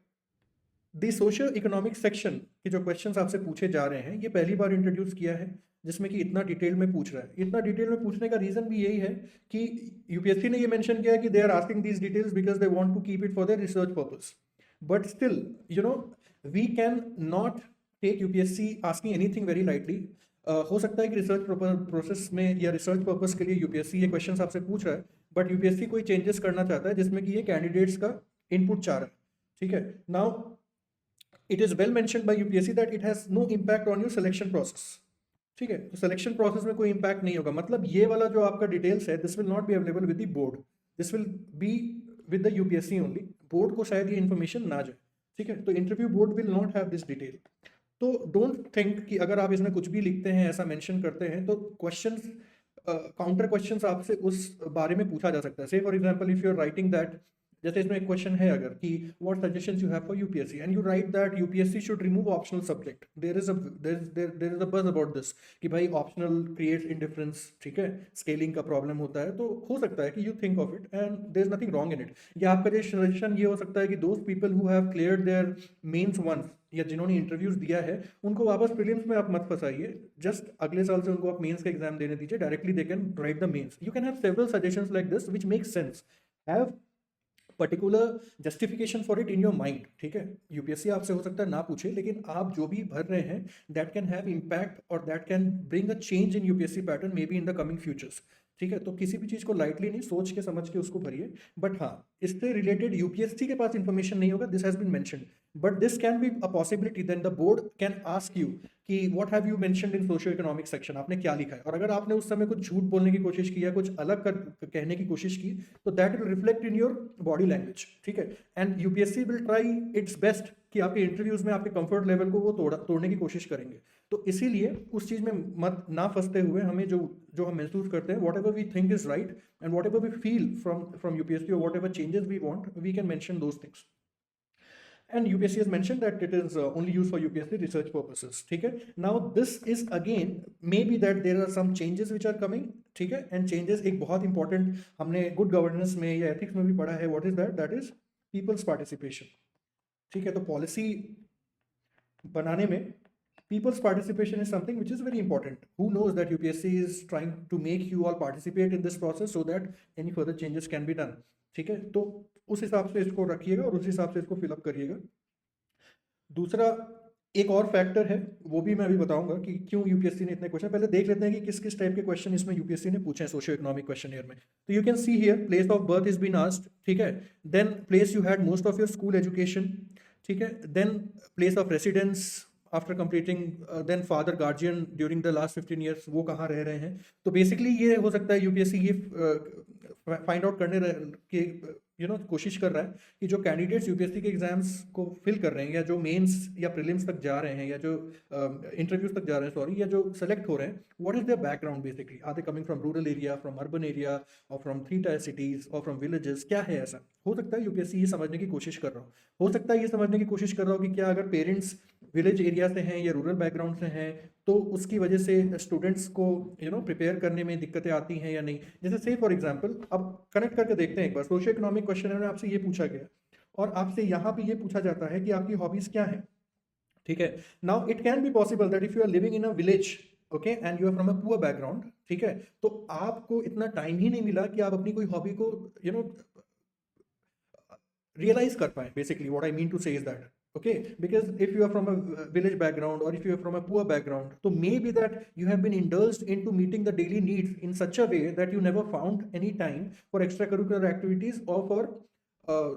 the socio economic section के जो क्वेश्चंस आपसे पूछे जा रहे हैं ये पहली बार इंट्रोड्यूस किया है, जिसमें कि इतना डिटेल में पूछ रहा है। इतना डिटेल में पूछने का रीजन भी यही है कि यूपीएससी ने ये मेंशन किया है कि they are asking these details because they want to keep it for their research purpose. But still you know we can not take UPSC asking anything very lightly. हो सकता है कि रिसर्च प्रोसेस में या research purpose के लिए UPSC ये question आपसे पूछ रहा है, बट यूपीएससी कोई चेंजेस करना चाहता है जिसमें कि ये कैंडिडेट्स का इनपुट चाह रहा है। ठीक है, now it is well mentioned by UPSC that it has no impact on your selection process। ठीक है, तो सिलेक्शन प्रोसेस में कोई इंपैक्ट नहीं होगा, मतलब ये वाला जो आपका डिटेल्स है this will not be available with the board, this will be with the UPSC only. Board को शायद ये इन्फॉर्मेशन ना जाए। ठीक है, तो interview board will not have this detail. तो डोंट थिंक कि अगर आप इसमें कुछ भी लिखते हैं ऐसा मेंशन करते हैं तो क्वेश्चंस काउंटर क्वेश्चंस आपसे उस बारे में पूछा जा सकता है। Say for example if you are writing that, जैसे इसमें एक क्वेश्चन है अगर कि what suggestions you have for UPSC and you write that UPSC should remove optional subject, there is a buzz about this कि भाई ऑप्शनल क्रिएट्स इंडिफरेंस। ठीक है, स्केलिंग का प्रॉब्लम होता है, तो हो सकता है कि you think of it and there is nothing wrong in it. या आपका जो सजेशन ये हो सकता है कि those people who have cleared their mains once, या जिन्होंने इंटरव्यूज दिया है उनको वापस प्रीलिम्स में आप मत फंसाइए, जस्ट अगले साल से उनको आप मेंस का एग्जाम देने दीजिए, directly they can write the mains. You can have several suggestions like this which make sense, have particular justification for it in your mind. ठीक है, यूपीएससी आपसे हो सकता है ना पूछे, लेकिन आप जो भी भर रहे हैं दैट कैन हैव इम्पैक्ट और that can bring a change in UPSC pattern may be in the coming futures. ठीक है, तो किसी भी चीज को लाइटली नहीं, सोच के समझ के उसको भरिए। बट हाँ, इससे रिलेटेड यूपीएससी के पास इंफॉर्मेशन नहीं होगा, this has been mentioned, but this can be a possibility, then the board can ask you कि what have you mentioned in socio economic section, आपने क्या लिखा है। और अगर आपने उस समय कुछ झूठ बोलने की कोशिश की या कुछ अलग कहने की कोशिश की तो that will reflect in your body language. ठीक है, and UPSC will try it's best कि आपके इंटरव्यूज में आपके कंफर्ट लेवल को वो तोड़ने की कोशिश करेंगे। तो इसीलिए उस चीज में मत ना फंसते हुए हमें जो जो हम महसूस करते हैं, whatever we think is right and whatever we feel from UPSC और whatever changes we want, we can mention those things. And UPSC has mentioned that it is only used for UPSC research purposes। ठीक है, now this is again maybe that there are some changes which are coming। ठीक है, and changes एक बहुत important हमने good governance में या ethics में भी पढ़ा है, what is that, that is people's participation। ठीक है, तो policy बनाने में people's participation is something which is very important। Who knows that UPSC is trying to make you all participate in this process so that any further changes can be done। ठीक है, तो उस हिसाब से इसको रखिएगा और उस हिसाब से इसको फिलअप करिएगा। दूसरा एक और फैक्टर है, वो भी मैं अभी बताऊंगा कि क्यों यूपीएससी ने इतने क्वेश्चन। पहले देख लेते हैं कि किस किस टाइप के क्वेश्चन इसमें यूपीएससी ने पूछे हैं सोशियो इकोनॉमिक क्वेश्चन में। तो you can see here place of birth is been asked. ठीक है, then place you had most of your school education. ठीक है, then place of residence after completing, then father guardian during the last 15 years, वो कहाँ रह रहे हैं। तो बेसिकली ये हो सकता है यूपीएससी ये फाइंड आउट करने के कोशिश कर रहा है कि जो कैंडिडेट्स यूपीएससी के एग्जाम्स को फिल कर रहे हैं या जो मेंस या प्रीलिम्स तक जा रहे हैं या जो इंटरव्यूज तक जा रहे हैं सॉरी, या जो सेलेक्ट हो रहे हैं, what is their background basically, are they coming from rural area, from urban area और फ्रॉम 3 टायर सिटीज और फ्रॉम विलेजेस, क्या है ऐसा। हो सकता है यूपीएससी ये समझने की कोशिश कर रहा हो सकता है ये समझने की कोशिश कर रहा हो कि क्या अगर पेरेंट्स विलेज एरिया से हैं या रूरल बैकग्राउंड से हैं तो उसकी वजह से स्टूडेंट्स को प्रिपेयर करने में दिक्कतें आती हैं या नहीं। जैसे से फॉर एग्जांपल अब कनेक्ट करके देखते हैं एक बार, सोशियो इकोनॉमिक क्वेश्चन में आपसे ये पूछा गया और आपसे यहाँ पे ये पूछा जाता है कि आपकी हॉबीज क्या है। ठीक है, now it can be possible that if you are living in a village okay and you are from a poor background, ठीक है, तो आपको इतना टाइम ही नहीं मिला कि आप अपनी कोई हॉबी को realize kar paye। Basically what I mean to say is that okay, because if you are from a village background or if you are from a poor background, so maybe that you have been indulged into meeting the daily needs in such a way that you never found any time for extracurricular activities or for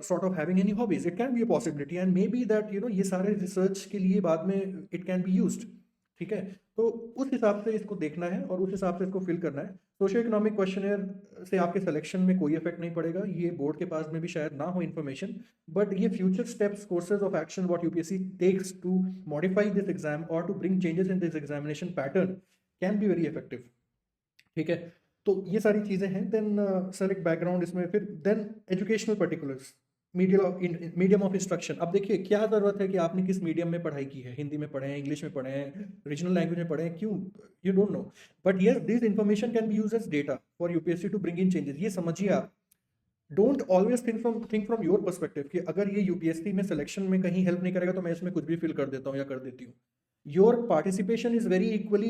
sort of having any hobbies। It can be a possibility and maybe that ये सारे research के लिए बाद में it can be used। ठीक है, तो उस हिसाब से इसको देखना है और उस हिसाब से इसको फिल करना है। सोशियो इकोनॉमिक क्वेश्चनेयर से आपके सिलेक्शन में कोई इफेक्ट नहीं पड़ेगा, ये बोर्ड के पास में भी शायद ना हो इन्फॉर्मेशन, बट ये future steps, courses of action what UPSC takes to modify this exam और to bring changes in this examination pattern can be very effective. ठीक है, तो ये सारी चीजें हैं। देन सेलेक्ट बैकग्राउंड, इसमें फिर then educational particulars, medium of instruction. अब देखिए क्या जरूरत है कि आपने किस मीडियम में पढ़ाई की है, हिंदी में पढ़े हैं, इंग्लिश में पढ़े हैं, रीजनल लैंग्वेज में पढ़े हैं, क्यों, you don't know, but yes this information can be use as data for UPSC to bring in changes. ये समझिए आप, don't always think from your perspective कि अगर ये यूपीएससी में सिलेक्शन में कहीं हेल्प नहीं करेगा तो मैं इसमें कुछ भी फिल कर देता हूँ या कर देती हूँ। your participation is very equally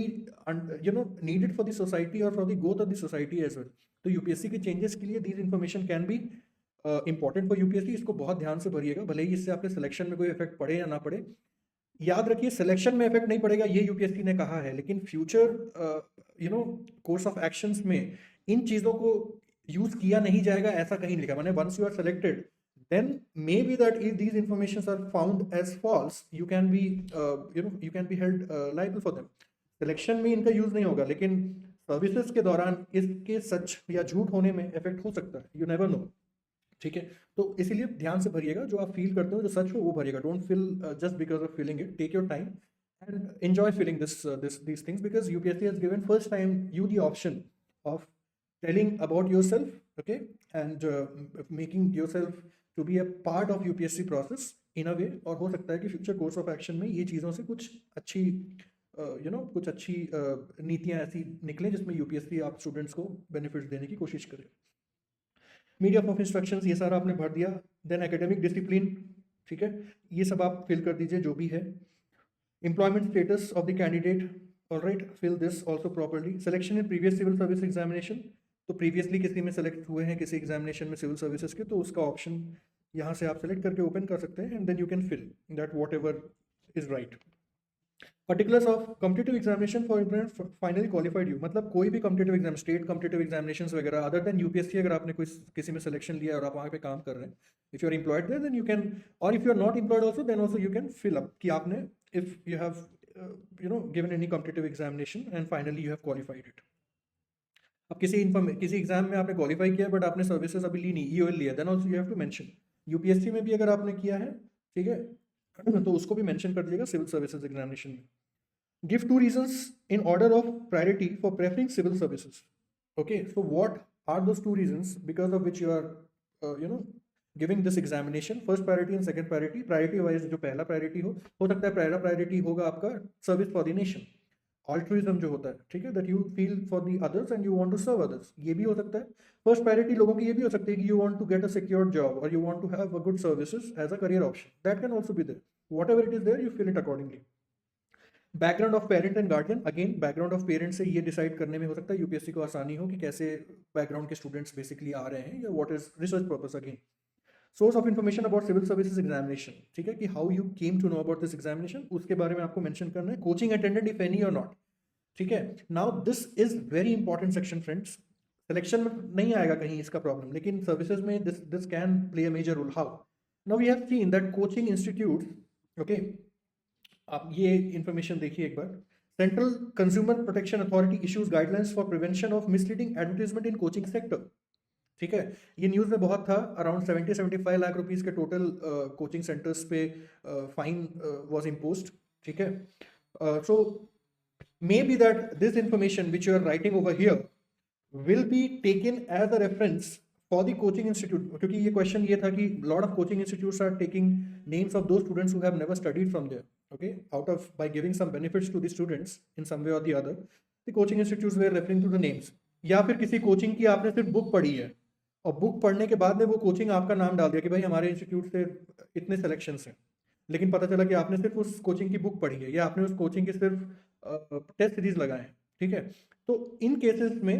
needed for the society or for the growth of the society as well। तो यूपीएससी के चेंजेस के लिए these information can be important for UPSC. इसको बहुत ध्यान से भरिएगा, भले ही इससे आपके सिलेक्शन में कोई इफेक्ट पड़े या ना पड़े। याद रखिए सिलेक्शन में इफेक्ट नहीं पड़ेगा ये यूपीएससी ने कहा है, लेकिन फ्यूचर कोर्स ऑफ एक्शंस में इन चीजों को यूज किया नहीं जाएगा ऐसा कहीं लिखा, मैंने once you are selected then maybe that if these informations are found as false you can be you can be held liable for them। Selection में इनका यूज नहीं होगा, लेकिन सर्विसेज के दौरान इसके सच या झूठ होने में इफेक्ट हो सकता है, यू नेवर नो। ठीक है, तो इसीलिए ध्यान से भरिएगा, जो आप फील करते हो जो सच हो वो भरिएगा। Don't feel just because of filling it, take your time and enjoy filling these things because UPSC has given first time you the option of telling about yourself, okay, and making yourself to be a part of UPSC process in a way। और हो सकता है कि future course of action में ये चीज़ों से कुछ अच्छी कुछ अच्छी नीतियाँ ऐसी निकलें जिसमें यूपीएससी आप स्टूडेंट्स को बेनिफिट्स देने की कोशिश करे। मीडियम ऑफ इंस्ट्रक्शंस ये सारा आपने भर दिया। देन एकेडमिक डिसिप्लिन, ठीक है, ये सब आप फिल कर दीजिए जो भी है। Employment status of the candidate, alright, fill this also properly. Selection in previous civil service examination, तो प्रीवियसली किसी में सेलेक्ट हुए हैं किसी एग्जामिनेशन में सिविल सर्विसेज के, तो उसका ऑप्शन यहाँ से आप सेलेक्ट करके ओपन कर सकते हैं and then you can fill that whatever is right. Particulars of competitive examination for finally qualified you, मतलब कोई भी competitive exam, state competitive examinations वगैरह अदर देन यूपीएससी, अगर आपने कोई किसी में सिलेक्शन लिया और आप वहाँ पे काम कर रहे हैं, if you are employed there then you can, और if you are not employed also then also you can fill up कि आपने if you have given any competitive examination and finally you have qualified it. अब किसी exam में आपने qualify किया but आपने services अभी ली नहीं, ईओएल लिया, then also you have to mention. UPSC में भी अगर आपने किया है, ठीक है, तो उसको भी मेंशन कर दीजिएगा सिविल सर्विसेज एग्जामिनेशन में। Give 2 reasons in order of priority for preferring civil services। Okay, so what are those 2 reasons because of which you are giving this examination? First priority and second priority। priority wise जो पहला priority हो सकता है पहला priority होगा आपका service for the nation, altruism जो होता है, ठीक है, that you feel for the others and you want to serve others, ये भी हो सकता है। first priority लोगों की ये भी हो सकती है कि you want to get a secured job or you want to have a good services as a career option, that can also be there। whatever it is there you fill it accordingly। Background of parent and guardian, again background of parent से ये decide करने में हो सकता है UPSC को आसानी हो कि कैसे बैकग्राउंड के स्टूडेंट्स बेसिकली आ रहे हैं या what is research purpose. Again source of information about civil services examination, ठीक है, कि how you came to know about this examination, उसके बारे में आपको मेंशन करना है। Coaching attended if any or not, ठीक है। Now this is very important section friends, selection में नहीं आएगा कहीं इसका प्रॉब्लम, लेकिन सर्विसेज में this can play a major role. How? Now we have seen that coaching institute, okay, आप ये इंफॉर्मेशन देखिए एक बार। Central consumer protection authority issues guidelines for prevention of misleading advertisement in coaching sector, ठीक है, ये news में बहुत था। अराउंड 70-75 लाख रुपीस के टोटल कोचिंग सेंटर्स पे फाइन वाज इम्पोज्ड, ठीक है। So maybe that this information which you are writing over here will be taken as a reference for the coaching institute, क्योंकि ये question ये था कि lot of coaching institutes are taking names of those students who have never studied from there, okay, out of by giving some benefits to the students in some way or the other, the coaching institutes were referring to the names। या फिर किसी coaching की आपने सिर्फ book पढ़ी है और book पढ़ने के बाद में वो कोचिंग आपका नाम डाल दिया कि भाई हमारे इंस्टीट्यूट से इतने सिलेक्शंस हैं, लेकिन पता चला कि आपने सिर्फ उस कोचिंग की बुक पढ़ी है या आपने उस कोचिंग की सिर्फ टेस्ट सीरीज लगाए हैं, ठीक है। तो इन केसेस में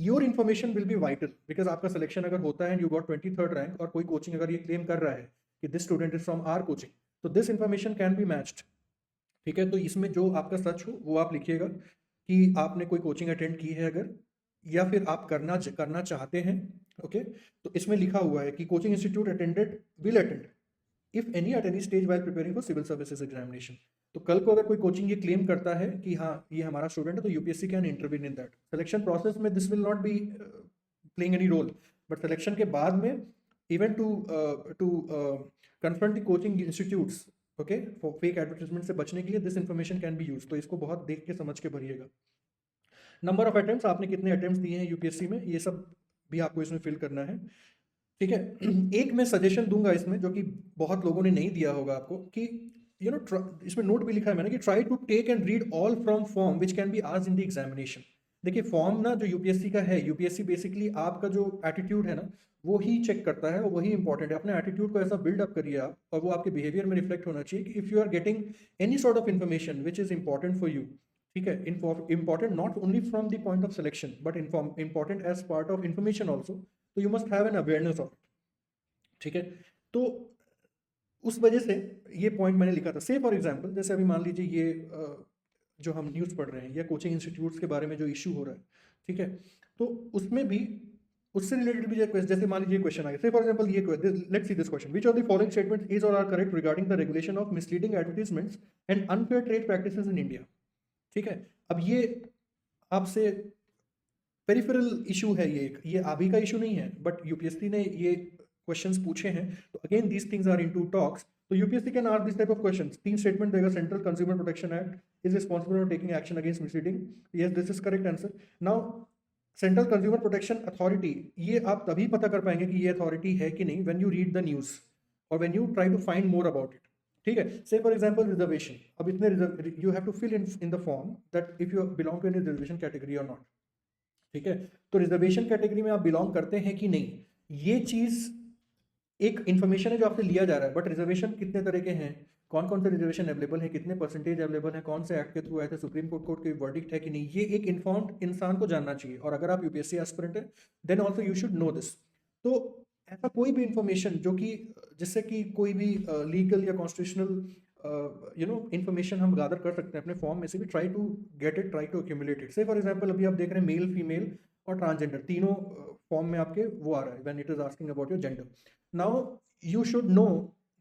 your information will be vital, because आपका सिलेक्शन अगर होता है and you got 23rd rank और कोई कोचिंग अगर ये क्लेम कर रहा है कि this student is from our coaching, तो this information can be matched, ठीक है। तो इसमें जो आपका सच हो वो आप लिखिएगा कि आपने कोई कोचिंग अटेंड की है अगर, या फिर आप करना चाहते हैं, ओके। तो इसमें लिखा हुआ है कि coaching institute attended, will attend if any at any stage while preparing for civil services examination. तो कल को अगर कोई कोचिंग ये क्लेम करता है कि हाँ ये हमारा स्टूडेंट है, तो UPSC can intervene in that selection process में। This will not be playing any role, but selection के बाद में even to confront the coaching institutes, okay, for fake advertisement से बचने के लिए this information can be use. तो इसको बहुत देख के समझ के भरिएगा। नंबर ऑफ अटेम्प्ट्स, आपने कितने अटेम्प्ट्स दिए हैं यूपीएससी में, ये सब भी आपको इसमें फिल करना है, ठीक है। एक मैं सजेशन दूंगा इसमें जो कि बहुत लोगों ने नहीं दिया होगा आपको, कि इसमें नोट भी लिखा है मैंने कि try to take and read all from form which can be asked in the examination. देखिए फॉर्म ना जो यूपीएससी का है, यूपीएससी बेसिकली आपका जो एटीट्यूड है ना वो ही चेक करता है और वही इंपॉर्टेंट है। अपने एटीट्यूड को ऐसा बिल्डअप करिए आप, और वो आपके बिहेवियर में रिफ्लेक्ट होना चाहिए कि if you are getting any sort of information which is important for you, ठीक है, important not only from the point of selection but important as part of information also, तो you must have an awareness of, ठीक है। तो उस वजह से ये पॉइंट मैंने लिखा था। से फॉर एग्जांपल जैसे अभी मान लीजिए ये जो हम न्यूज़ पढ़ रहे हैं या कोचिंग इंस्टीट्यूट्स के बारे में जो इशू हो रहा है, ठीक है, तो उसमें भी उससे रिलेटेड भी जैसे मान लीजिए क्वेश्चन आ गया, से फॉर एग्जांपल ये let's see this question, which of the following statements is और are correct regarding the regulation of misleading advertisements and unfair trade practices in India, ठीक है। अब ये आपसे पेरिफेरल इशू है, ये अभी का इशू नहीं है, बट यूपीएससी ने ये क्वेश्चंस पूछे हैं, तो again these things are into talks. तो UPSC can ask this type of questions. तीन स्टेटमेंट देगा, central consumer protection act is responsible for taking action against misleading, yes this is correct answer. Now central consumer protection authority, ये आप तभी पता कर पाएंगे कि ये अथॉरिटी है कि नहीं when you read the news और when you try to find more about it, ठीक है। से फॉर एग्जांपल रिजर्वेशन, अब इतने you have to fill in the form that if you belong to any reservation category और not, ठीक है। तो reservation category में आप बिलोंग करते हैं कि नहीं, ये चीज एक इन्फॉर्मेशन है जो आपसे लिया जा रहा है। बट रिजर्वेशन कितने तरह के हैं, कौन कौन से रिजर्वेशन अवेलेबल है, कितने परसेंटेज अवेलेबल है, कौन से एक्ट के थ्रू आए थे, सुप्रीम कोर्ट की वर्डिक्ट है कि नहीं, ये एक इन्फॉर्म्ड इंसान को जानना चाहिए। और अगर आप यूपीएससी एस्पिरेंट है then also you should know this. तो ऐसा कोई भी इंफॉर्मेशन जो कि जिससे कि कोई भी लीगल या कॉन्स्टिट्यूशनल इन्फॉर्मेशन हम गादर कर सकते हैं अपने फॉर्म में से भी, try to get it, try to accumulate it. Say for example अभी आप देख रहे हैं मेल, फीमेल और ट्रांसजेंडर तीनों फॉर्म में आपके वो आ रहा है when it is asking about your gender. Now you should know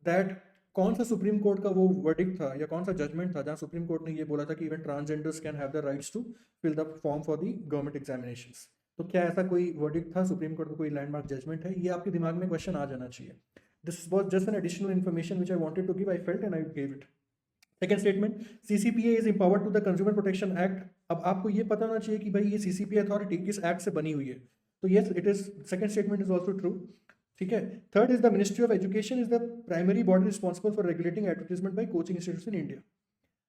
that कौन सा सुप्रीम कोर्ट का वो वर्डिक्ट था या कौन सा जजमेंट था जहां सुप्रीम कोर्ट ने ये बोला था कि even transgenders can have the rights to fill the form for the government examinations. तो क्या ऐसा कोई वर्डिक्ट था, सुप्रीम कोर्ट का कोई लैंडमार्क जजमेंट है, ये आपके दिमाग में क्वेश्चन आ जाना चाहिए। This was just an additional information which I wanted to give, I felt and I gave it. Second statement, CCPA is empowered to the consumer protection act. अब आपको ये पता होना चाहिए कि भाई ये सीसीपीए अथॉरिटी किस एक्ट से बनी हुई है, तो yes it is, second statement is also true, ठीक है। Third is the ministry of education is the primary body responsible for regulating advertisement by coaching institutes in India.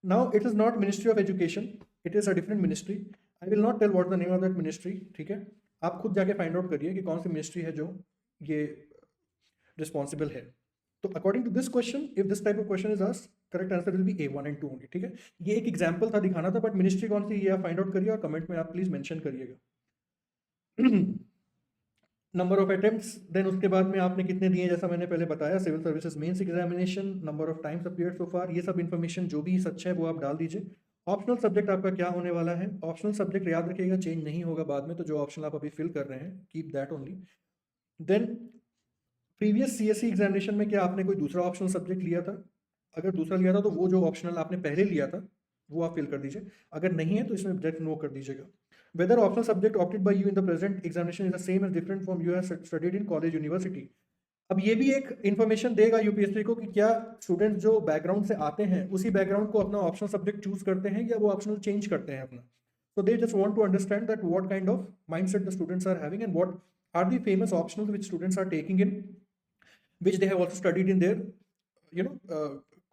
Now it is not ministry of education, it is a different ministry. I will not tell what the name of that ministry, ठीक है। आप खुद जाके find out करिए कि कौन सी ministry है जो ये रिस्पॉन्सिबल है। तो according to this question, if this type of question is asked, correct answer will be A1 and 2 only, ठीक है। ये एक एग्जांपल था, दिखाना था, बट मिनिस्ट्री कौन सी ये आप फाइंड आउट करिए और कमेंट में आप प्लीज मेंशन करिएगा। नंबर ऑफ अटेम्प्ट्स, देन उसके बाद में आपने कितने दिए, जैसा मैंने पहले बताया, civil services mains examination, number of times appeared so far, ये सब इन्फॉर्मेशन जो भी सच है वो आप डाल दीजिए। ऑप्शनल सब्जेक्ट आपका क्या होने वाला है, ऑप्शनल सब्जेक्ट याद रखिएगा चेंज नहीं होगा बाद में, तो जो ऑप्शनल आप अभी फिल कर रहे हैं keep that only. Then previous CSC examination में क्या आपने कोई दूसरा ऑप्शनल सब्जेक्ट लिया था, अगर दूसरा लिया था तो वो जो ऑप्शनल आपने पहले लिया था वो आप फिल कर दीजिए, अगर नहीं है तो इसमें डायरेक्ट नो कर दीजिएगा। Whether optional subject opted by you in the present examination is the same as different from you have studied in college university. अब ये भी एक इन्फॉर्मेशन देगा यूपीएससी को कि क्या स्टूडेंट जो बैकग्राउंड से आते हैं उसी बैकग्राउंड को अपना ऑप्शनल सब्जेक्ट चूज करते हैं या वो ऑप्शनल चेंज करते हैं अपना। So they just want to understand that what kind of mindset the students are having and what are the famous optionals which students are taking in, which they have also studied in their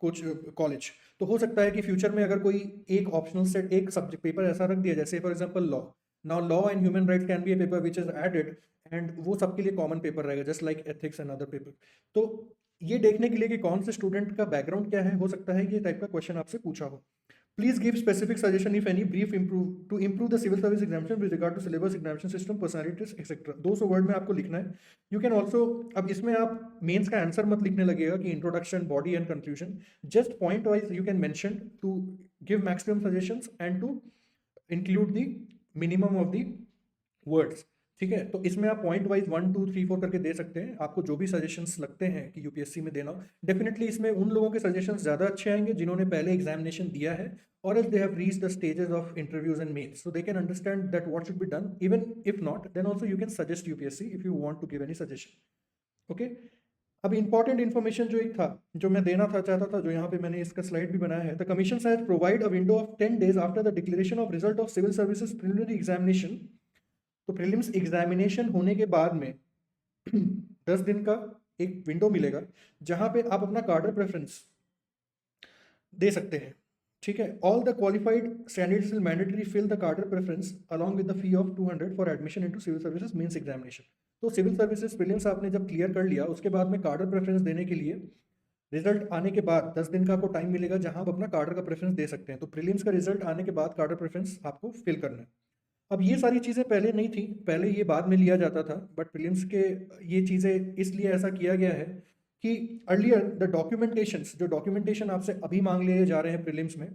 coach college. तो हो सकता है कि future में अगर कोई एक optional set, एक सब्जेक्ट पेपर ऐसा रख दिया, जैसे for example law, now law and human rights can be a paper which is added and वो सबके लिए कॉमन पेपर रहेगा just like ethics and other paper. तो ये देखने के लिए कि कौन से स्टूडेंट का बैकग्राउंड क्या है, हो सकता है ये टाइप का क्वेश्चन आपसे पूछा हो। Please give specific suggestion if any brief to improve the civil service examination with regard to syllabus, examination system, personalities, etc. 200 word में आपको लिखना है। You can also, अब इसमें आप मेंस का आंसर मत लिखने लगेगा कि introduction, body and conclusion, just point wise you can mention to give maximum suggestions and to include the minimum of the words, ठीक है, तो इसमें आप पॉइंट वाइज 1 2 3 4 करके दे सकते हैं, आपको जो भी सजेशंस लगते हैं कि यूपीएससी में देना हो। डेफिनेटली इसमें उन लोगों के सजेशंस ज़्यादा अच्छे आएंगे जिन्होंने पहले एग्जामिनेशन दिया है, और else they have reached the stages of interviews and mails, so they can understand that what should be done. Even if not, then also you can suggest UPSC if you want to give any suggestion. Okay, अब important information जो एक था, जो मैं देना था चाहता था, जो यहाँ पे मैंने इसका स्लाइड भी बनाया है, the commission has provide a window of 10 days after the declaration of result of civil services preliminary examination. तो प्रीलिम्स एग्जामिनेशन होने के बाद में 10 दिन का एक विंडो मिलेगा जहां पे आप अपना कार्डर प्रेफरेंस दे सकते हैं। ठीक है, all the qualified candidates will mandatory fill the cadre preference along with the fee of 200 for admission into civil services mains examination. तो सिविल सर्विसेज प्रीलिम्स आपने जब क्लियर कर लिया, उसके बाद में कार्डर प्रेफरेंस देने के लिए रिजल्ट आने के बाद 10 दिन का आपको टाइम मिलेगा जहां आप अपना कार्डर का प्रेफरेंस दे सकते हैं। तो प्रीलिम्स का रिजल्ट आने के बाद कार्डर प्रेफरेंस आपको फिल करना है। अब ये सारी चीज़ें पहले नहीं थी, पहले ये बाद में लिया जाता था, बट प्रीलिम्स के ये चीज़ें इसलिए ऐसा किया गया है कि अर्लियर द डॉक्यूमेंटेशंस, जो डॉक्यूमेंटेशन आपसे अभी मांग लिए जा रहे हैं प्रीलिम्स में,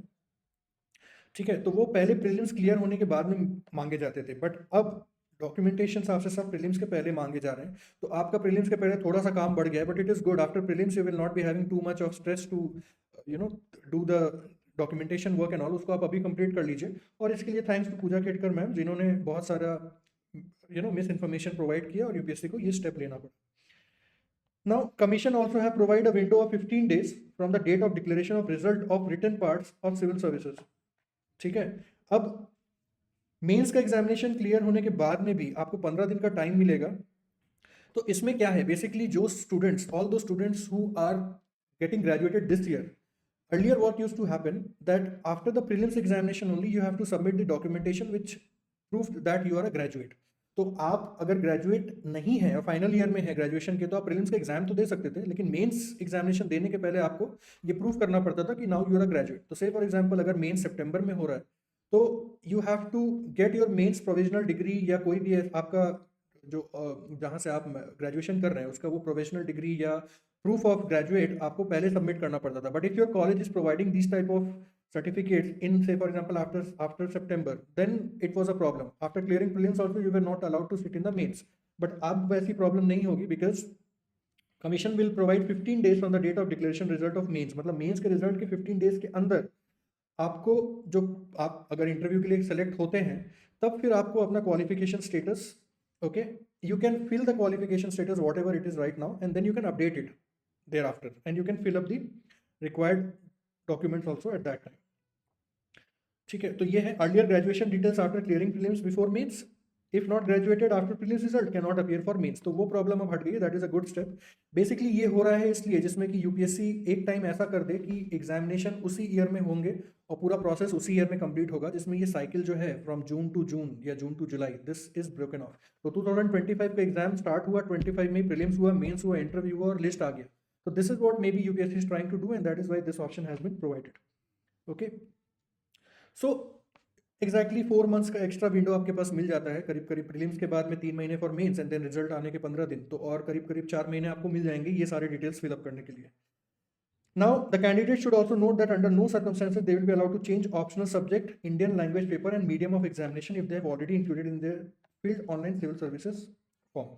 ठीक है, तो वो पहले प्रीलिम्स क्लियर होने के बाद में मांगे जाते थे, बट अब डॉक्यूमेंटेशन आपसे सब प्रीलिम्स के पहले मांगे जा रहे हैं। तो आपका प्रीलिम्स के पहले थोड़ा सा काम बढ़ गया है, but it is good. After prelims you will not be having too much of stress to you know do the documentation work and all, उसको आप अभी कंप्लीट कर लीजिए। और इसके लिए thanks to Pooja Khedkar ma'am, जिन्होंने बहुत सारा मिस इन्फॉर्मेशन प्रोवाइड किया और यूपीएससी को ये स्टेप लेना पड़ा। Now, Commission also have provided a window of 15 days from the date of declaration of result of written parts of civil services. ठीक है, अब मेंस का एग्जामिनेशन क्लियर होने के बाद में भी आपको 15 दिन का टाइम मिलेगा। तो इसमें क्या है, बेसिकली जो students, all those students who are getting graduated this year, earlier what used to happen that after the prelims examination only you have to submit the documentation which proved that you are a graduate. तो आप अगर graduate नहीं है और final year में है graduation के, तो आप प्रीलिम्स का एग्जाम तो दे सकते थे, लेकिन मेंस एग्जामिनेशन देने के पहले आपको ये प्रूव करना पड़ता था कि now you are a graduate. तो से फॉर एग्जांपल अगर मेंस सितंबर में हो रहा है, तो you have to get your mains provisional degree या कोई भी आपका जो जहाँ से आप ग्रेजुएशन कर रहे हैं उसका वो प्रोफेशनल डिग्री या प्रूफ ऑफ ग्रेजुएट आपको पहले सबमिट करना पड़ता था। But if your college is providing this type of certificates in, say for example, after September, then it was a problem. After clearing prelims also you were not allowed to sit in the mains, but अब वैसी problem नहीं होगी, because commission will provide 15 days from the date of declaration result of mains. मतलब mains के result के 15 days के अंदर आपको, जो आप अगर इंटरव्यू के लिए सेलेक्ट होते हैं, तब फिर आपको अपना qualification status, okay, you can fill the qualification status whatever it is right now, and then you can update it thereafter, and you can fill up the required documents also at that time. ठीक है, तो ये है earlier graduation details after clearing prelims before mains, if not graduated after prelims result can not appear for mains. तो वो problem अब हट गई है, that is a good step. Basically ये हो रहा है इसलिए जिसमें कि यूपीएससी एक टाइम ऐसा कर दे कि एग्जामिनेशन उसी ईयर में होंगे और पूरा प्रोसेस उसी ईयर में कंप्लीट होगा, जिसमें ये साइकिल जो है फ्रॉम जून टू जून या June to July, this is broken off. तो 2025 का एग्जाम स्टार्ट हुआ, 25 में प्रीलिम्स हुआ, मेंस हुआ, इंटरव्यू हुआ और लिस्ट आ गया। तो this is what may be UPSC is trying to do, and that is why this option has been provided. Okay, so exactly 4 months का एक्स्ट्रा विंडो आपके पास मिल जाता है, करीब करीब प्रीलिम्स के बाद में 3 महीने for mains and then result आने के 15 दिन, तो और करीब करीब 4 महीने आपको मिल जाएंगे ये सारे डिटेल्स फिलअप करने के लिए। Now the candidate should also note that under no circumstances they will be allowed to change optional subject Indian language paper and medium of examination if they have already included in their field online civil services form.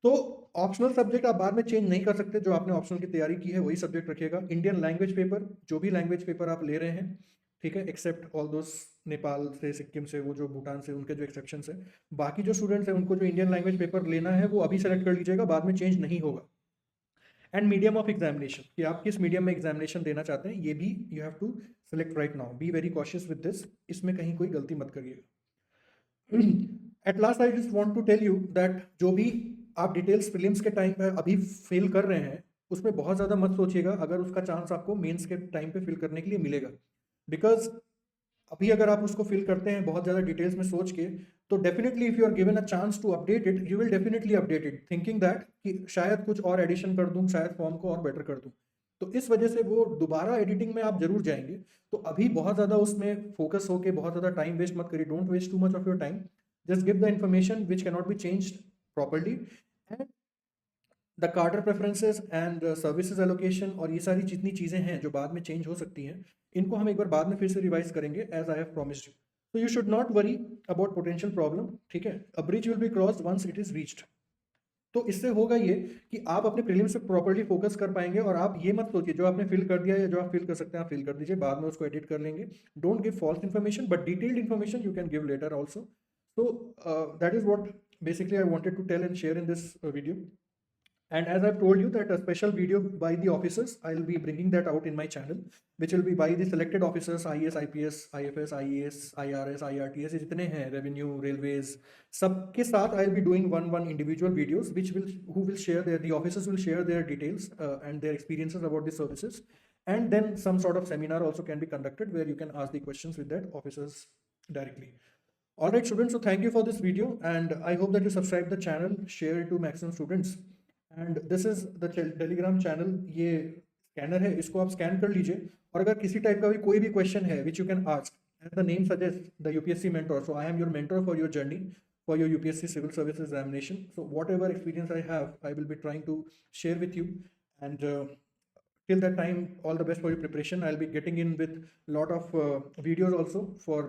तो optional subject आप बाद में change नहीं कर सकते, जो आपने optional की तैयारी की है वही सब्जेक्ट रखिएगा। इंडियन लैंग्वेज पेपर, जो भी लैंग्वेज पेपर आप ले रहे हैं, ठीक है, एक्सेप्ट ऑल दोस नेपाल से, सिक्किम से, वो जो भूटान से, उनके जो एक्सेप्शन है, बाकी जो स्टूडेंट्स हैं उनको जो इंडियन लैंग्वेज पेपर लेना है वो अभी सेलेक्ट कर लीजिएगा, बाद में चेंज नहीं होगा। एंड मीडियम ऑफ एग्जामिनेशन, कि आप किस मीडियम में एग्जामिनेशन देना चाहते हैं, ये भी you have to select right now. Be very cautious with this, इसमें कहीं कोई गलती मत करिएगा। At last I just want to tell you that जो भी आप डिटेल्स प्रीलिम्स के टाइम पे अभी फिल कर रहे हैं उसमें बहुत ज़्यादा मत सोचिएगा अगर उसका चांस आपको मेंस के टाइम पे फिल करने के लिए मिलेगा, बिकॉज अभी अगर आप उसको फिल करते हैं बहुत ज़्यादा डिटेल्स में सोच के, तो definitely if you are given a chance to update it, you will definitely update it thinking that कि शायद कुछ और एडिशन कर दूं, शायद फॉर्म को और बेटर कर दूं। तो इस वजह से वो दोबारा एडिटिंग में आप जरूर जाएंगे। तो अभी बहुत ज़्यादा उसमें फोकस होके बहुत ज़्यादा टाइम वेस्ट मत करिए, don't waste too much of your time, just give the information which can not be changed properly, and the cadre preferences and services allocation और ये सारी जितनी चीज़ें हैं जो बाद में चेंज हो सकती हैं, इनको हम एक बार बाद में फिर से रिवाइज करेंगे as I have promised you. So you should not worry about potential problem. ठीक है, a bridge will be crossed once it is reached. तो इससे होगा ये कि आप अपने प्रीलिम्स पे प्रॉपर्ली फोकस कर पाएंगे, और आप ये मत सोचिए जो आपने फिल कर दिया या जो आप फिल कर सकते हैं आप फिल कर दीजिए, बाद में उसको एडिट कर लेंगे. Don't give false information, but detailed information you can give later also. So that is what basically I wanted to tell and share in this video. And as I've told you that a special video by the officers, I'll be bringing that out in my channel, which will be by the selected officers, IAS, IPS, IFS, IAS, IRS, IRTS, जितने हैं, revenue, railways, सबके साथ I'll be doing one individual videos, who will share the officers will share their details and their experiences about the services. And then some sort of seminar also can be conducted where you can ask the questions with that officers directly. All right, students, so thank you for this video, and I hope that you subscribe the channel, share it to maximum students. And this is the Telegram channel. ये scanner है, इसको आप scan कर लीजिए, और अगर किसी type का भी कोई भी क्वेश्चन है which you can ask, as the name suggest, the UPSC mentor. So I am your mentor for your journey, for your UPSC civil service examination. So whatever experience I have, I will be trying to share with you. And till that time, all the best for your preparation. I'll be getting in with lot of videos also for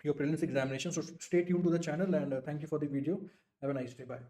your prelims examination. So stay tuned to the channel, and thank you for the video. Have a nice day. Bye.